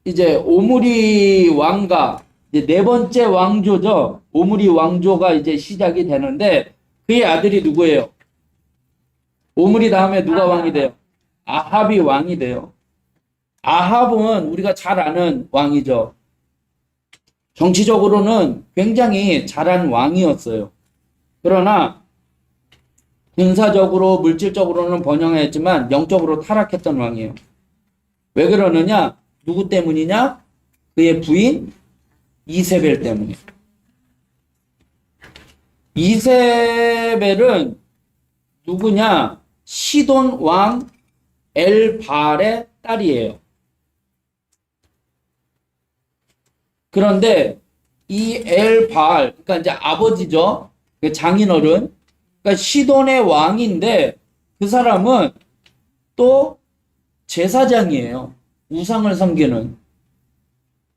이제 오므리 왕가, 이제 네 번째 왕조죠. 오므리 왕조가 이제 시작이 되는데 그의 아들이 누구예요? 오므리 다음에 누가 왕이 돼요? 아합이 왕이 돼요. 아합은 우리가 잘 아는 왕이죠. 정치적으로는 굉장히 잘한 왕이었어요. 그러나 군사적으로 물질적으로는 번영했지만 영적으로 타락했던 왕이에요. 왜 그러느냐? 누구 때문이냐? 그의 부인 이세벨 때문에. 이세벨은 누구냐? 시돈 왕 엘발의 딸이에요. 그런데 이 엘발, 그러니까 이제 아버지죠. 그 장인어른. 그러니까 시돈의 왕인데 그 사람은 또 제사장이에요. 우상을 섬기는.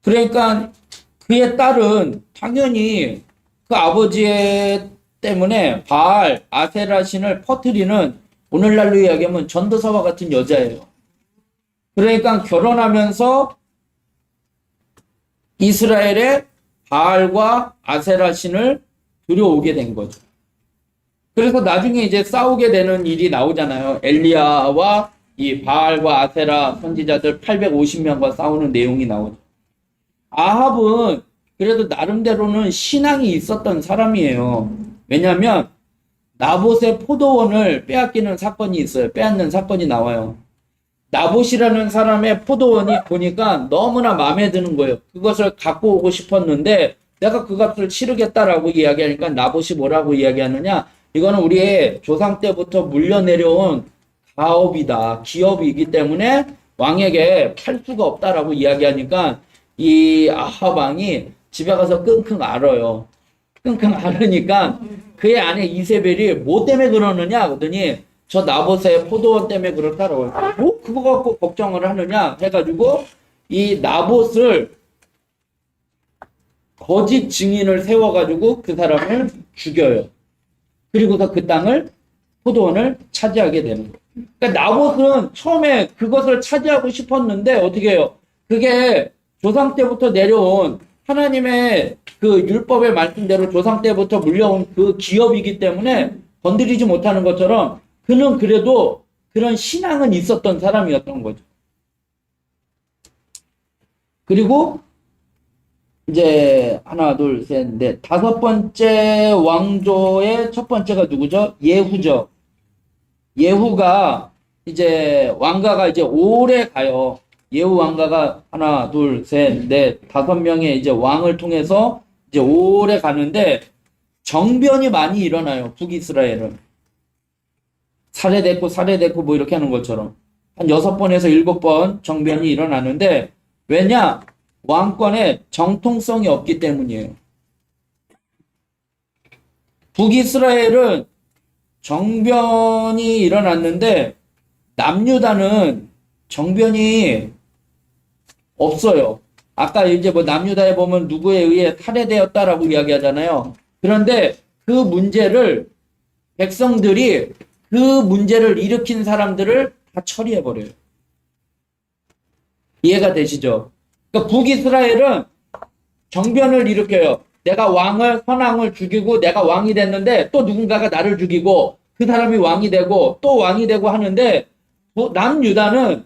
그러니까 그의 딸은 당연히 그 아버지 때문에 바알, 아세라 신을 퍼뜨리는, 오늘날로 이야기하면 전도사와 같은 여자예요. 그러니까 결혼하면서 이스라엘의 바알과 아세라 신을 들여오게 된 거죠. 그래서 나중에 이제 싸우게 되는 일이 나오잖아요. 엘리야와 이 바알과 아세라 선지자들 850명과 싸우는 내용이 나오죠. 아합은 그래도 나름대로는 신앙이 있었던 사람이에요. 왜냐하면 나봇의 포도원을 빼앗기는 사건이 있어요. 빼앗는 사건이 나와요. 나봇이라는 사람의 포도원이 보니까 너무나 마음에 드는 거예요. 그것을 갖고 오고 싶었는데 내가 그 값을 치르겠다라고 이야기하니까 나봇이 뭐라고 이야기하느냐? 이거는 우리의 조상 때부터 물려 내려온 가업이다, 기업이기 때문에 왕에게 팔 수가 없다라고 이야기하니까 이 아합 왕이 집에 가서 끙끙 앓아요. 끙끙 앓으니까 그의 아내 이세벨이 뭐 때문에 그러느냐 하더니 저 나봇의 포도원 때문에 그렇다라고. 뭐 그거 갖고 걱정을 하느냐 해가지고 이 나봇을 거짓 증인을 세워가지고 그 사람을 죽여요. 그리고서 그 땅을 포도원을 차지하게 되는 거예요. 그러니까 나봇은 처음에 그것을 차지하고 싶었는데 어떻게 해요? 그게 조상 때부터 내려온 하나님의 그 율법의 말씀대로 조상 때부터 물려온 그 기업이기 때문에 건드리지 못하는 것처럼 그는 그래도 그런 신앙은 있었던 사람이었던 거죠. 그리고 이제 하나, 둘, 셋, 넷, 다섯 번째 왕조의 첫 번째가 누구죠? 예후죠. 예후가 이제 왕가가 이제 오래 가요. 예후 왕가가 하나, 둘, 셋, 넷, 다섯 명의 이제 왕을 통해서 이제 오래 가는데 정변이 많이 일어나요. 북이스라엘은. 살해됐고 뭐 이렇게 하는 것처럼 한 6번에서 7번 정변이 일어나는데 왜냐? 왕권에 정통성이 없기 때문이에요. 북이스라엘은 정변이 일어났는데 남유다는 정변이 없어요. 아까 이제 뭐 남유다에 보면 누구에 의해 살해되었다라고 이야기하잖아요. 그런데 그 문제를 백성들이 그 문제를 일으킨 사람들을 다 처리해버려요. 이해가 되시죠? 그러니까 북이스라엘은 정변을 일으켜요. 내가 선왕을 죽이고 내가 왕이 됐는데 또 누군가가 나를 죽이고 그 사람이 왕이 되고 또 왕이 되고 하는데 남유다는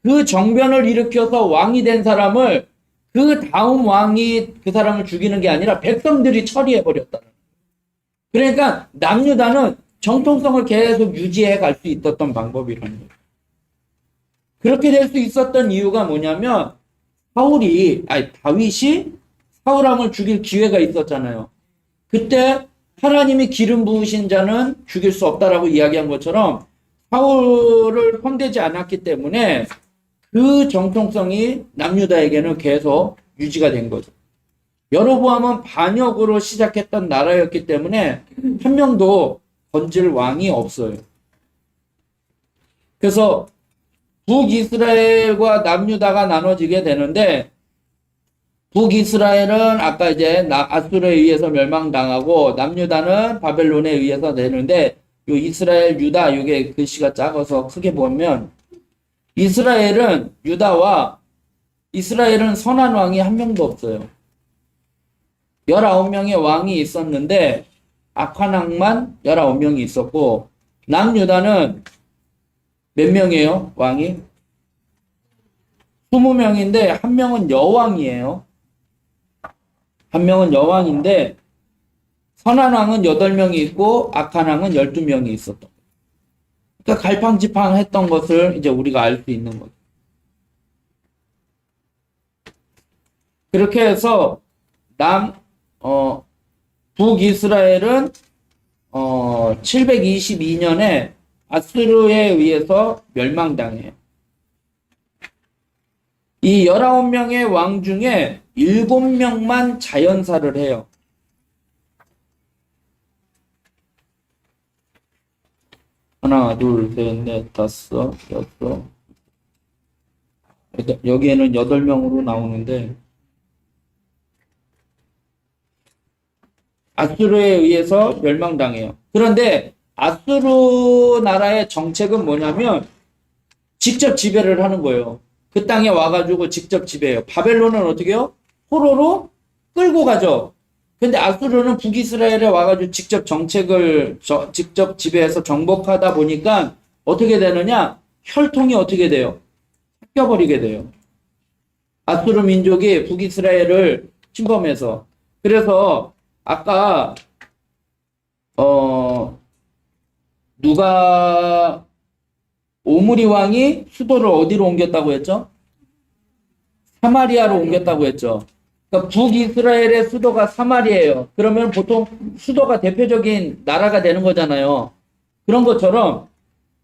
그 정변을 일으켜서 왕이 된 사람을 그 다음 왕이 그 사람을 죽이는 게 아니라 백성들이 처리해버렸다는 거예요. 그러니까 남유다는 정통성을 계속 유지해 갈 수 있었던 방법이라는 거예요. 그렇게 될 수 있었던 이유가 뭐냐면 다윗이 사울왕을 죽일 기회가 있었잖아요. 그때 하나님이 기름 부으신 자는 죽일 수 없다라고 이야기한 것처럼 사울을 손대지 않았기 때문에 그 정통성이 남유다에게는 계속 유지가 된 거죠. 여로보암은 반역으로 시작했던 나라였기 때문에 한 명도 건질 왕이 없어요. 그래서 북이스라엘과 남유다가 나눠지게 되는데 북이스라엘은 아까 이제 아수르에 의해서 멸망당하고 남유다는 바벨론에 의해서 되는데 요 이스라엘, 유다 이게 글씨가 작아서 크게 보면 이스라엘은 선한 왕이 한 명도 없어요. 19명의 왕이 있었는데 악한 왕만 19명이 있었고 남유다는 몇 명이에요? 왕이? 20명인데 한 명은 여왕이에요. 한 명은 여왕인데 선한 왕은 8명이 있고 악한 왕은 12명이 있었던 거예요. 그러니까 갈팡지팡했던 것을 이제 우리가 알 수 있는 거죠. 그렇게 해서 북이스라엘은 722년에 아수르에 의해서 멸망당해요. 이 19명의 왕 중에 7명만 자연사를 해요. 하나, 둘, 셋, 넷, 다섯, 여섯. 여기에는 8명으로 나오는데 아수르에 의해서 멸망당해요. 그런데 아수르 나라의 정책은 뭐냐면 직접 지배를 하는 거예요. 그 땅에 와가지고 직접 지배해요. 바벨론은 어떻게 해요? 포로로 끌고 가죠. 근데 아수르는 북이스라엘에 와가지고 직접 지배해서 정복하다 보니까 어떻게 되느냐? 혈통이 어떻게 돼요? 섞여버리게 돼요. 아수르 민족이 북이스라엘을 침범해서. 그래서 아까 누가 오므리 왕이 수도를 어디로 옮겼다고 했죠? 사마리아로 옮겼다고 했죠. 그러니까 북이스라엘의 수도가 사마리아예요. 그러면 보통 수도가 대표적인 나라가 되는 거잖아요. 그런 것처럼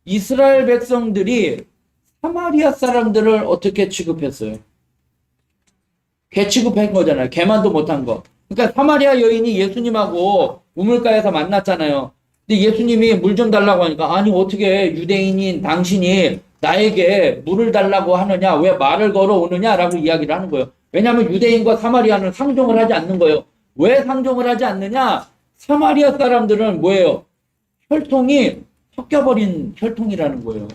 이스라엘 백성들이 사마리아 사람들을 어떻게 취급했어요? 개 취급한 거잖아요. 개만도 못한 거. 그러니까 사마리아 여인이 예수님하고 우물가에서 만났잖아요. 근데 예수님이 물 좀 달라고 하니까 아니 어떻게 유대인인 당신이 나에게 물을 달라고 하느냐, 왜 말을 걸어오느냐라고 이야기를 하는 거예요. 왜냐하면 유대인과 사마리아는 상종을 하지 않는 거예요. 왜 상종을 하지 않느냐? 사마리아 사람들은 뭐예요? 혈통이 섞여버린 혈통이라는 거예요.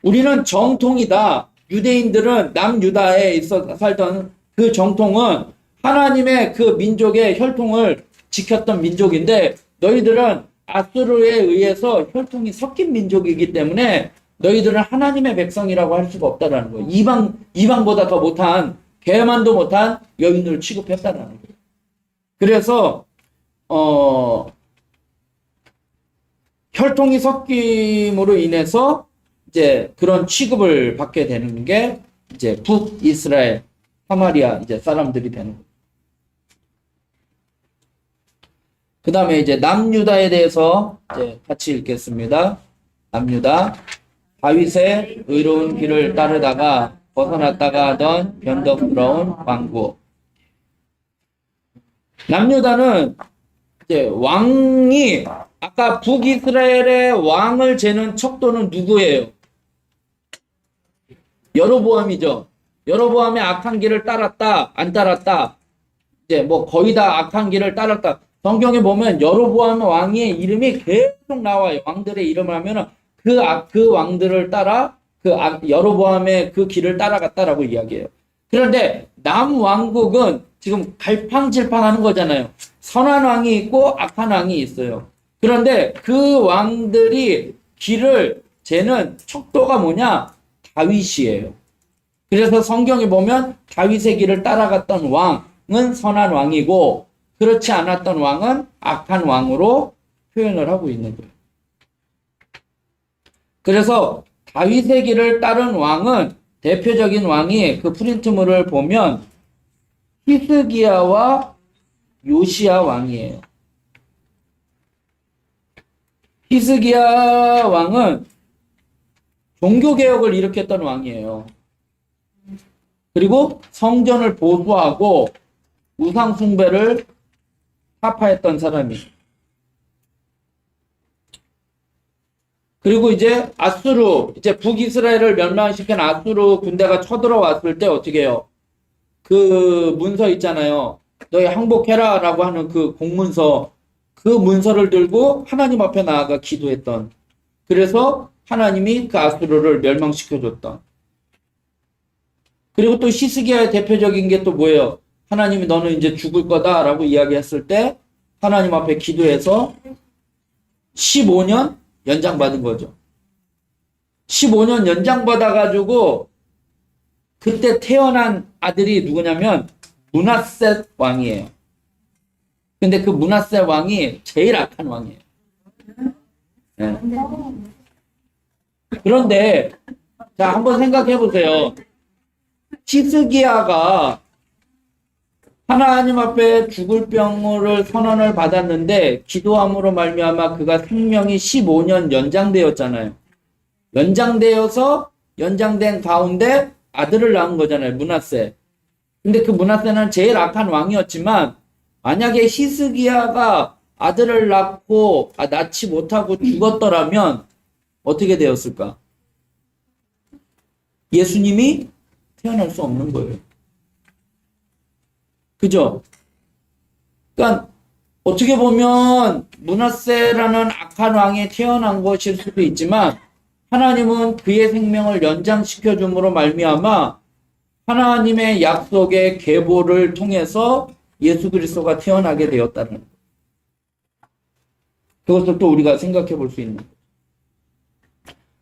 우리는 정통이다. 유대인들은 남유다에 있어 살던 그 정통은 하나님의 그 민족의 혈통을 지켰던 민족인데 너희들은 아수르에 의해서 혈통이 섞인 민족이기 때문에 너희들은 하나님의 백성이라고 할 수가 없다라는 거예요. 이방보다 더 못한 개만도 못한 여인을 취급했다라는 거예요. 그래서 혈통이 섞임으로 인해서 이제 그런 취급을 받게 되는 게 이제 북이스라엘 사마리아 이제 사람들이 되는 거예요. 그 다음에 이제 남유다에 대해서 이제 같이 읽겠습니다. 남유다. 다윗의 의로운 길을 따르다가 벗어났다가 하던 변덕스러운 왕국. 남유다는 이제 왕이 아까 북이스라엘의 왕을 재는 척도는 누구예요? 여로보암이죠. 여로보암의 악한 길을 따랐다, 안 따랐다. 이제 뭐 거의 다 악한 길을 따랐다. 성경에 보면 여로보암 왕의 이름이 계속 나와요. 왕들의 이름을 하면은 그 왕들을 따라 여로보암의 그 길을 따라갔다라고 이야기해요. 그런데 남왕국은 지금 갈팡질팡하는 거잖아요. 선한 왕이 있고 악한 왕이 있어요. 그런데 그 왕들이 길을 재는 척도가 뭐냐? 다윗이에요. 그래서 성경에 보면 다윗의 길을 따라갔던 왕은 선한 왕이고 그렇지 않았던 왕은 악한 왕으로 표현을 하고 있는 거예요. 그래서 다윗의 길을 따른 왕은 대표적인 왕이 그 프린트물을 보면 히스기야와 요시야 왕이에요. 히스기야 왕은 종교개혁을 일으켰던 왕이에요. 그리고 성전을 보수하고 우상숭배를 타파했던 사람이에요. 그리고 이제 이제 북이스라엘을 멸망시킨 아수르 군대가 쳐들어왔을 때 어떻게 해요? 그 문서 있잖아요. 너희 항복해라 라고 하는 그 공문서, 그 문서를 들고 하나님 앞에 나아가 기도했던. 그래서 하나님이 그 아수르를 멸망시켜줬던. 그리고 또 히스기야의 대표적인 게 또 뭐예요? 하나님이 너는 이제 죽을 거다 라고 이야기했을 때 하나님 앞에 기도해서 15년 연장받은 거죠. 15년 연장받아가지고 그때 태어난 아들이 누구냐면 므낫셋 왕이에요. 근데 그 므낫셋 왕이 제일 악한 왕이에요. 네. 그런데 자 한번 생각해 보세요. 히스기야가 하나님 앞에 죽을 병을 선언을 받았는데 기도함으로 말미암아 그가 생명이 15년 연장되었잖아요. 연장된 가운데 아들을 낳은 거잖아요. 므낫세. 근데 그 므낫세는 제일 악한 왕이었지만 만약에 히스기야가 아들을 낳지 못하고 죽었더라면 어떻게 되었을까? 예수님이 태어날 수 없는 거예요. 그죠? 그러니까 어떻게 보면 므낫세라는 악한 왕이 태어난 것일 수도 있지만 하나님은 그의 생명을 연장시켜 줌으로 말미암아 하나님의 약속의 계보를 통해서 예수 그리스도가 태어나게 되었다는 거예요. 그것을 또 우리가 생각해 볼 수 있는 거예요.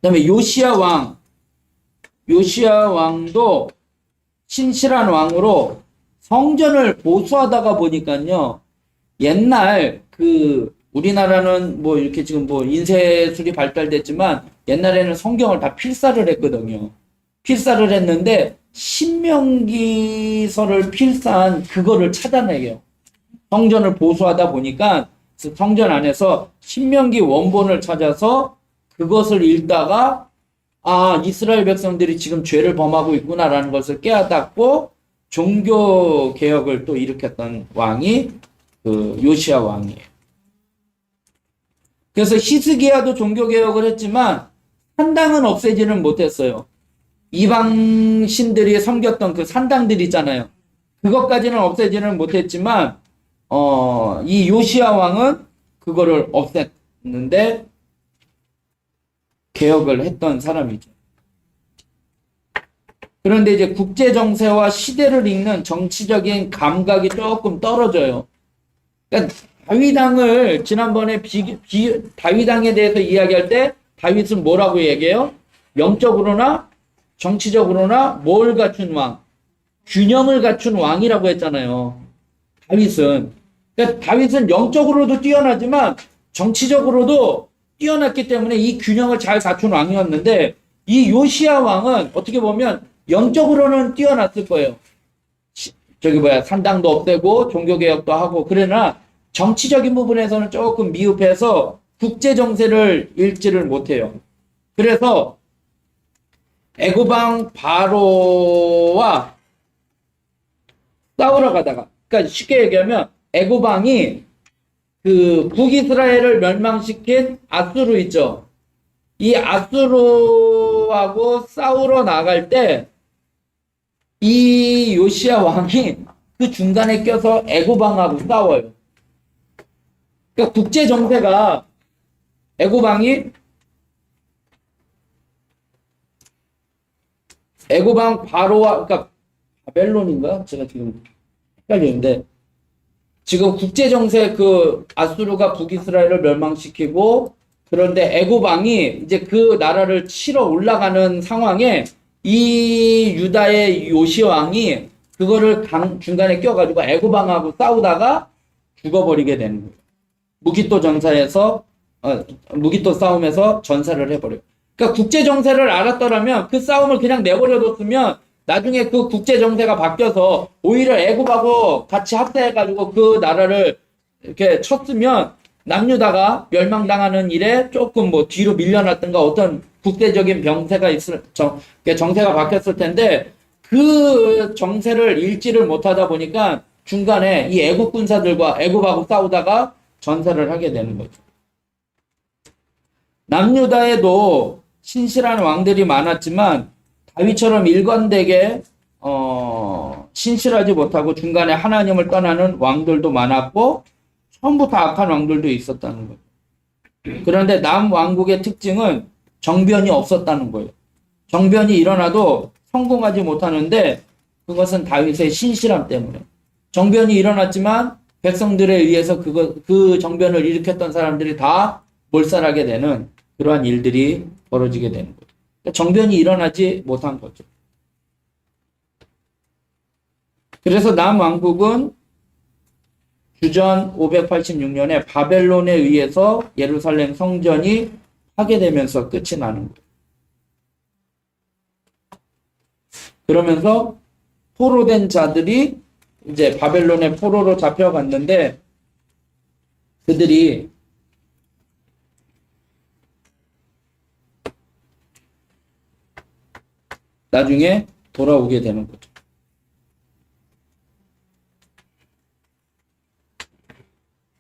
그다음에 요시야 왕도 신실한 왕으로 성전을 보수하다가 보니까요, 옛날 그 우리나라는 뭐 이렇게 지금 뭐 인쇄술이 발달됐지만 옛날에는 성경을 다 필사를 했거든요. 필사를 했는데 신명기서를 필사한 그거를 찾아내요. 성전을 보수하다 보니까 성전 안에서 신명기 원본을 찾아서 그것을 읽다가 아, 이스라엘 백성들이 지금 죄를 범하고 있구나라는 것을 깨닫고 종교 개혁을 또 일으켰던 왕이 그 요시야 왕이에요. 그래서 히스기야도 종교 개혁을 했지만 산당은 없애지는 못했어요. 이방 신들이 섬겼던 그 산당들 있잖아요. 그것까지는 없애지는 못했지만 이 요시야 왕은 그거를 없앴는데 개혁을 했던 사람이죠. 그런데 이제 국제 정세와 시대를 읽는 정치적인 감각이 조금 떨어져요. 그러니까 다윗왕을 지난번에 다윗왕에 대해서 이야기할 때 다윗은 뭐라고 얘기해요? 영적으로나 정치적으로나 뭘 갖춘 왕? 균형을 갖춘 왕이라고 했잖아요. 다윗은. 그러니까 다윗은 영적으로도 뛰어나지만 정치적으로도 뛰어났기 때문에 이 균형을 잘 갖춘 왕이었는데 이 요시야 왕은 어떻게 보면 영적으로는 뛰어났을 거예요. 산당도 없애고 종교개혁도 하고 그러나 정치적인 부분에서는 조금 미흡해서 국제 정세를 읽지를 못해요. 그래서 애굽왕 바로와 싸우러 가다가, 그러니까 쉽게 얘기하면 애굽왕이 그 북이스라엘을 멸망시킨 아수르 있죠. 이 아수르하고 싸우러 나갈 때 이 요시야 왕이 그 중간에 껴서 애굽왕하고 싸워요. 그러니까 국제 정세가 애굽왕 바로와, 그러니까 바벨론인가? 제가 지금 헷갈리는데 지금 국제 정세 그 아수르가 북이스라엘을 멸망시키고 그런데 애굽왕이 이제 그 나라를 치러 올라가는 상황에 이 유다의 요시 왕이 그거를 중간에 껴가지고 애굽왕하고 싸우다가 죽어버리게 되는 거예요. 무기토 싸움에서 전사를 해버려요. 그러니까 국제 정세를 알았더라면 그 싸움을 그냥 내버려뒀으면 나중에 그 국제 정세가 바뀌어서 오히려 애굽하고 같이 합세해가지고 그 나라를 이렇게 쳤으면 남유다가 멸망당하는 일에 조금 뭐 뒤로 밀려났던가 어떤 국제적인 정세가 바뀌었을 텐데 그 정세를 읽지를 못하다 보니까 중간에 이 애굽 군사들과 애굽하고 싸우다가 전사를 하게 되는 거죠. 남유다에도 신실한 왕들이 많았지만 다윗처럼 일관되게 신실하지 못하고 중간에 하나님을 떠나는 왕들도 많았고 처음부터 악한 왕들도 있었다는 거예요. 그런데 남왕국의 특징은 정변이 없었다는 거예요. 정변이 일어나도 성공하지 못하는데 그것은 다윗의 신실함 때문에. 정변이 일어났지만 백성들에 의해서 그 정변을 일으켰던 사람들이 다 몰살하게 되는 그러한 일들이 벌어지게 되는 거죠. 그러니까 정변이 일어나지 못한 거죠. 그래서 남왕국은 주전 586년에 바벨론에 의해서 예루살렘 성전이 파괴되면서 끝이 나는 거예요. 그러면서 포로된 자들이 이제 바벨론의 포로로 잡혀갔는데 그들이 나중에 돌아오게 되는 거죠.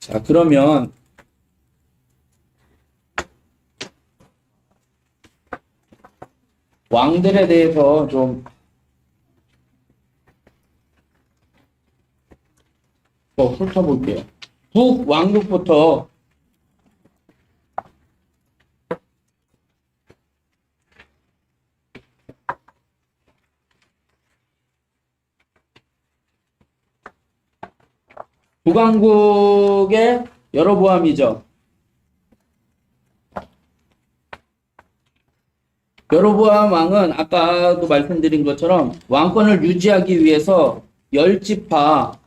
자, 그러면 왕들에 대해서 좀 더 훑어볼게요. 북왕국부터 북왕국의 여로보암이죠. 여로보암 왕은 아까도 말씀드린 것처럼 왕권을 유지하기 위해서 10지파를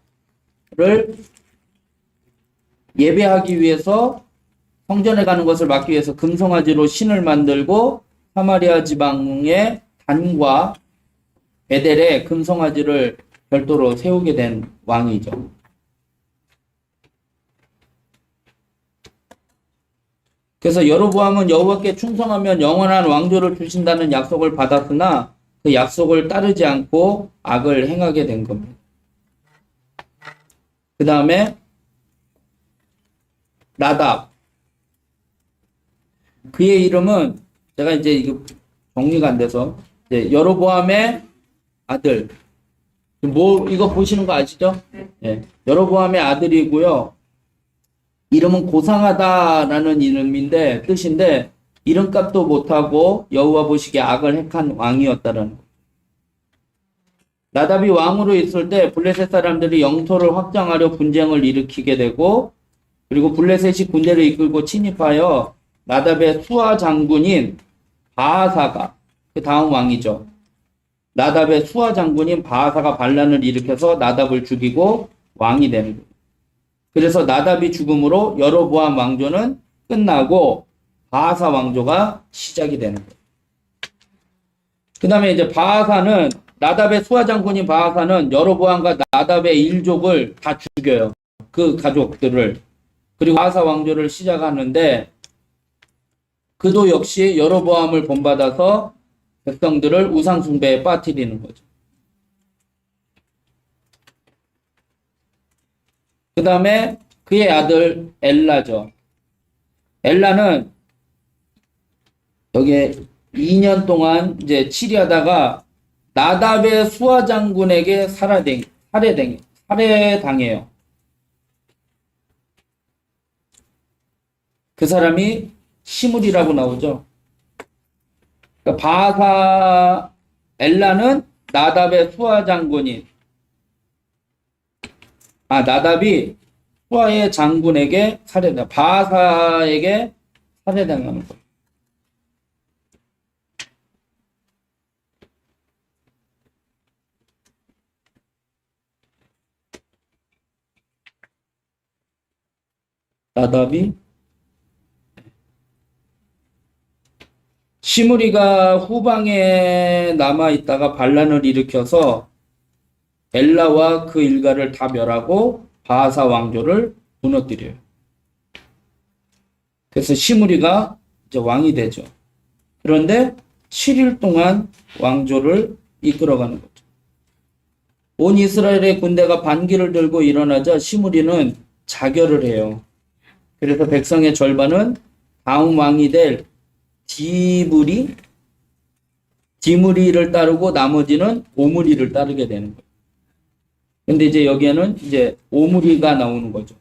예배하기 위해서 성전에 가는 것을 막기 위해서 금송아지로 신을 만들고 사마리아 지방의 단과 베델에 금송아지를 별도로 세우게 된 왕이죠. 그래서 여로보암은 여호와께 충성하면 영원한 왕조를 주신다는 약속을 받았으나 그 약속을 따르지 않고 악을 행하게 된 겁니다. 그 다음에 나답. 그의 이름은 제가 이제 이거 정리가 안 돼서 이제 여로보암의 아들. 뭐 이거 보시는 거 아시죠? 예. 여로보암의 아들이고요. 이름은 고상하다라는 이름인데 뜻인데 이름값도 못하고 여호와 보시기에 악을 행한 왕이었다라는 거. 나답이 왕으로 있을 때 블레셋 사람들이 영토를 확장하려 분쟁을 일으키게 되고 그리고 블레셋이 군대를 이끌고 침입하여 나답의 수하 장군인 바하사가 그 다음 왕이죠. 나답의 수하 장군인 바하사가 반란을 일으켜서 나답을 죽이고 왕이 되는 거예요. 그래서 나답이 죽음으로 여로보암 왕조는 끝나고 바하사 왕조가 시작이 되는 거예요. 그 다음에 이제 바하사는 나답의 수하 장군인 바하사는 여로보암과 나답의 일족을 다 죽여요. 그 가족들을. 그리고 바하사 왕조를 시작하는데 그도 역시 여로보암을 본받아서 백성들을 우상숭배에 빠뜨리는 거죠. 그 다음에 그의 아들 엘라죠. 엘라는 여기에 2년 동안 이제 치리하다가 나답의 수하 장군에게 살해당해요. 그 사람이 시므리라고 나오죠. 그러니까 바하사 엘라는 나답의 수하 장군인 나답이 수하의 장군에게 바하사에게 살해당하는 거예요. 나답이 시므리가 후방에 남아 있다가 반란을 일으켜서 엘라와 그 일가를 다 멸하고 바하사 왕조를 무너뜨려요. 그래서 시므리가 이제 왕이 되죠. 그런데 7일 동안 왕조를 이끌어가는 거죠. 온 이스라엘의 군대가 반기를 들고 일어나자 시므리는 자결을 해요. 그래서 백성의 절반은 다음 왕이 될 디므리를 따르고 나머지는 오므리를 따르게 되는 거예요. 근데 이제 여기에는 이제 오므리가 나오는 거죠.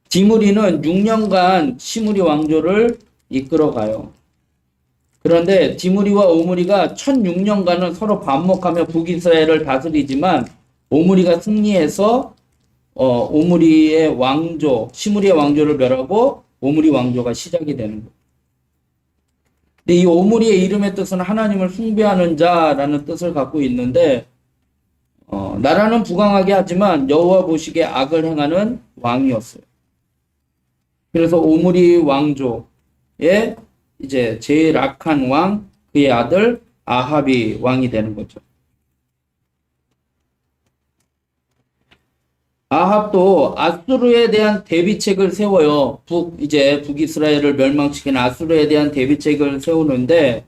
디므리는 6년간 시므리 왕조를 이끌어가요. 그런데 디므리와 오므리가 1006년간은 서로 반목하며 북이스라엘을 다스리지만 오므리가 승리해서 오므리의 왕조, 시므리의 왕조를 멸하고 오므리 왕조가 시작이 되는 거예요. 근데 이 오므리의 이름의 뜻은 하나님을 숭배하는 자라는 뜻을 갖고 있는데 나라는 부강하게 하지만 여호와 보시기에 악을 행하는 왕이었어요. 그래서 오므리 왕조의 이제 제일 악한 왕, 그의 아들 아합이 왕이 되는 거죠. 아합도 아수르에 대한 대비책을 세워요. 북이스라엘을 멸망시킨 아수르에 대한 대비책을 세우는데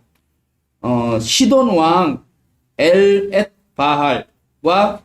시돈 왕 엘엣 바할과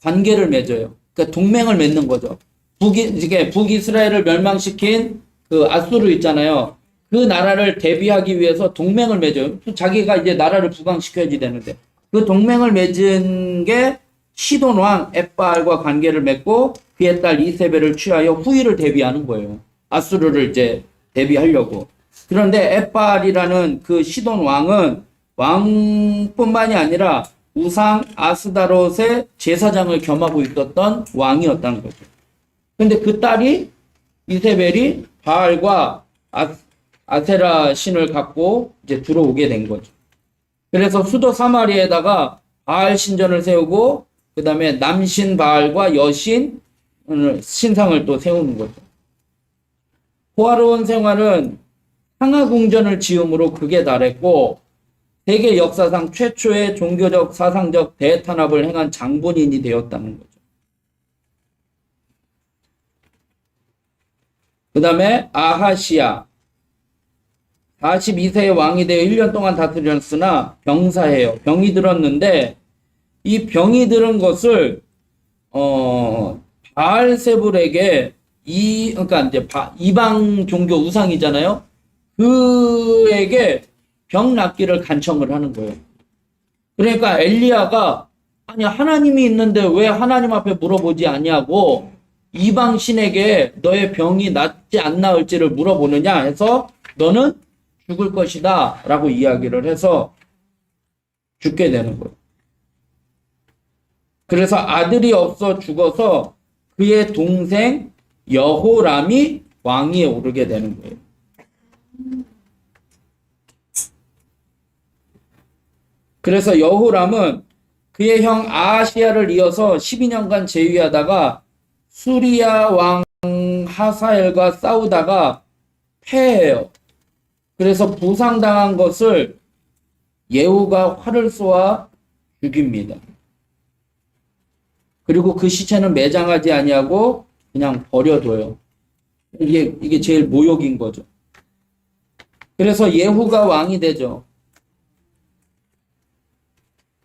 관계를 맺어요. 그러니까 동맹을 맺는 거죠. 북이스라엘을 멸망시킨 그 아수르 있잖아요. 그 나라를 대비하기 위해서 동맹을 맺어요. 자기가 이제 나라를 부강시켜야지 되는데 그 동맹을 맺은 게 시돈 왕 엣바알과 관계를 맺고 그의 딸 이세벨을 취하여 후일을 대비하는 거예요. 아수르를 이제 대비하려고. 그런데 엣바알이라는 그 시돈 왕은 왕뿐만이 아니라 우상 아스다롯의 제사장을 겸하고 있었던 왕이었다는 거죠. 근데 그 딸이 이세벨이 바알과 아세라 신을 갖고 이제 들어오게 된 거죠. 그래서 수도 사마리에다가 바알 신전을 세우고 그 다음에 남신 바알과 여신 신상을 또 세우는 거죠. 호화로운 생활은 상하궁전을 지음으로 극에 달했고 세계 역사상 최초의 종교적 사상적 대탄압을 행한 장본인이 되었다는 거죠. 그 다음에 아하시아 42세의 왕이 되어 1년 동안 다스렸으나 병사해요. 병이 들었는데 이 병이 들은 것을 바알세불에게 그러니까 이제 이방 종교 우상이잖아요. 그에게 병 낫기를 간청을 하는 거예요. 그러니까 엘리야가 아니 하나님이 있는데 왜 하나님 앞에 물어보지 아니하고 이방 신에게 너의 병이 낫지 안 나을지를 물어보느냐 해서 너는 죽을 것이다 라고 이야기를 해서 죽게 되는 거예요. 그래서 아들이 없어 죽어서 그의 동생 여호람이 왕위에 오르게 되는 거예요. 그래서 여호람은 그의 형 아하시야를 이어서 12년간 재위하다가 수리아 왕 하사엘과 싸우다가 패해요. 그래서 부상당한 것을 예후가 활을 쏘아 죽입니다. 그리고 그 시체는 매장하지 아니하고 그냥 버려둬요. 이게 제일 모욕인 거죠. 그래서 예후가 왕이 되죠.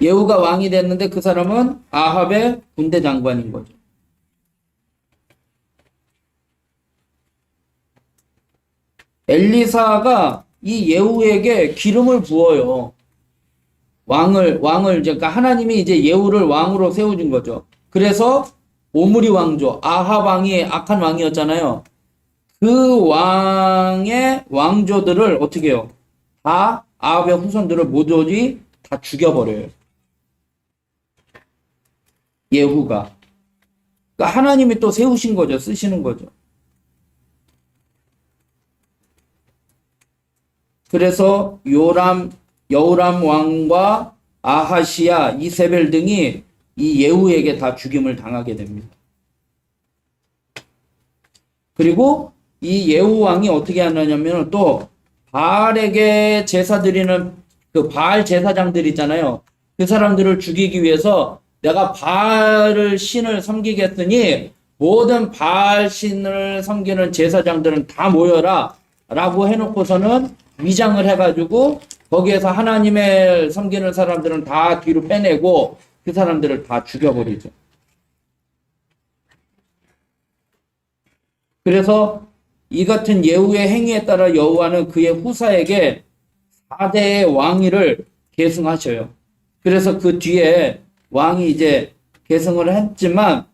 예후가 왕이 됐는데 그 사람은 아합의 군대 장관인 거죠. 엘리사가 이 예후에게 기름을 부어요. 그러니까 하나님이 이제 예후를 왕으로 세워준 거죠. 그래서 오므리 왕조, 아합 왕이 악한 왕이었잖아요. 그 왕의 왕조들을 어떻게 해요? 다 아합의 후손들을 모두 다 죽여버려요. 예후가. 그러니까 하나님이 또 세우신 거죠. 쓰시는 거죠. 그래서 여호람 왕과 아하시야, 이세벨 등이 이 예후에게 다 죽임을 당하게 됩니다. 그리고 이 예후 왕이 어떻게 하느냐면 또 바알에게 제사 드리는 그 바알 제사장들 있잖아요. 그 사람들을 죽이기 위해서 내가 바알 신을 섬기겠으니 모든 바알 신을 섬기는 제사장들은 다 모여라 라고 해놓고서는 위장을 해가지고 거기에서 하나님을 섬기는 사람들은 다 뒤로 빼내고 그 사람들을 다 죽여버리죠. 그래서 이 같은 예후의 행위에 따라 여호와는 그의 후사에게 4대의 왕위를 계승하셔요. 그래서 그 뒤에 왕이 이제 계승을 했지만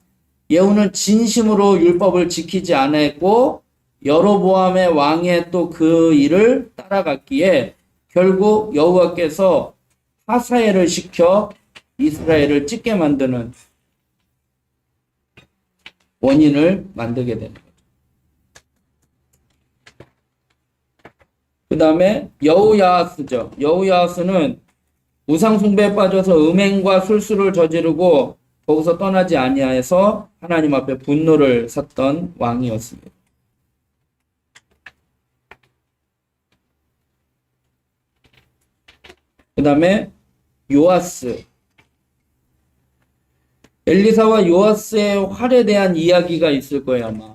예후는 진심으로 율법을 지키지 않았고 여로보암의 왕의 또 그 일을 따라갔기에 결국 여호와께서 하사엘을 시켜 이스라엘을 찢게 만드는 원인을 만들게 되는 거죠. 그 다음에 여호야하스죠. 여호야하스는 우상숭배에 빠져서 음행과 술수를 저지르고 거기서 떠나지 아니하여서 하나님 앞에 분노를 샀던 왕이었습니다. 그 다음에 요아스. 엘리사와 요아스의 활에 대한 이야기가 있을 거예요, 아마.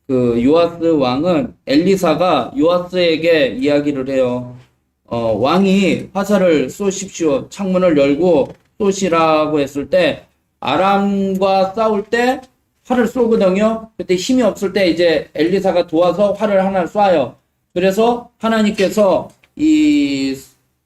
그 요아스 왕은 엘리사가 요아스에게 이야기를 해요. 왕이 화살을 쏘십시오. 창문을 열고 쏘시라고 했을 때 아람과 싸울 때 활을 쏘거든요. 그때 힘이 없을 때 이제 엘리사가 도와서 활을 하나 쏴요. 그래서 하나님께서 이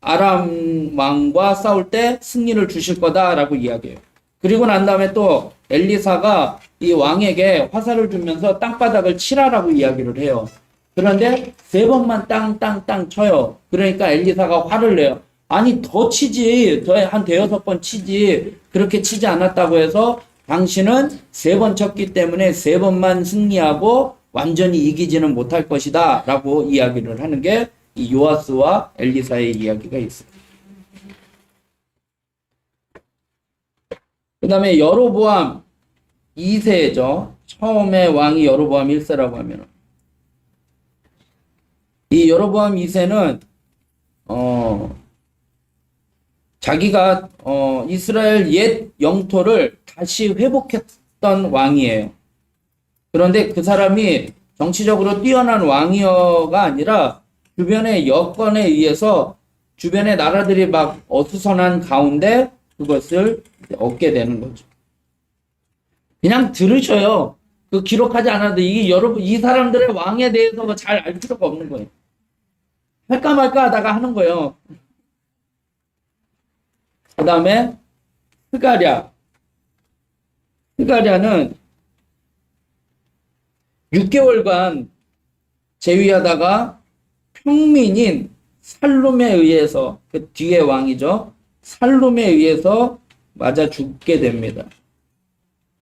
아람 왕과 싸울 때 승리를 주실 거다라고 이야기해요. 그리고 난 다음에 또 엘리사가 이 왕에게 화살을 주면서 땅바닥을 치라라고 이야기를 해요. 그런데 3번만 땅 쳐요. 그러니까 엘리사가 화를 내요. 아니 더 치지. 더 한 5번 치지. 그렇게 치지 않았다고 해서 당신은 3번 쳤기 때문에 3번만 승리하고 완전히 이기지는 못할 것이다 라고 이야기를 하는 게 이 요아스와 엘리사의 이야기가 있어요. 그 다음에 여로보암 2세죠. 처음에 왕이 여로보암 1세라고 하면 이 여로보암 2세는 자기가 이스라엘 옛 영토를 다시 회복했던 왕이에요. 그런데 그 사람이 정치적으로 뛰어난 왕이어가 아니라 주변의 여건에 의해서 주변의 나라들이 막 어수선한 가운데 그것을 얻게 되는 거죠. 그냥 들으셔요. 그 기록하지 않아도 이게 여러분 이 사람들의 왕에 대해서 잘 알 필요가 없는 거예요. 할까 말까 하다가 하는 거예요. 그 다음에 스가랴. 스가랴는 6개월간 재위하다가 평민인 살룸에 의해서 그 뒤에 왕이죠. 살룸에 의해서 맞아 죽게 됩니다.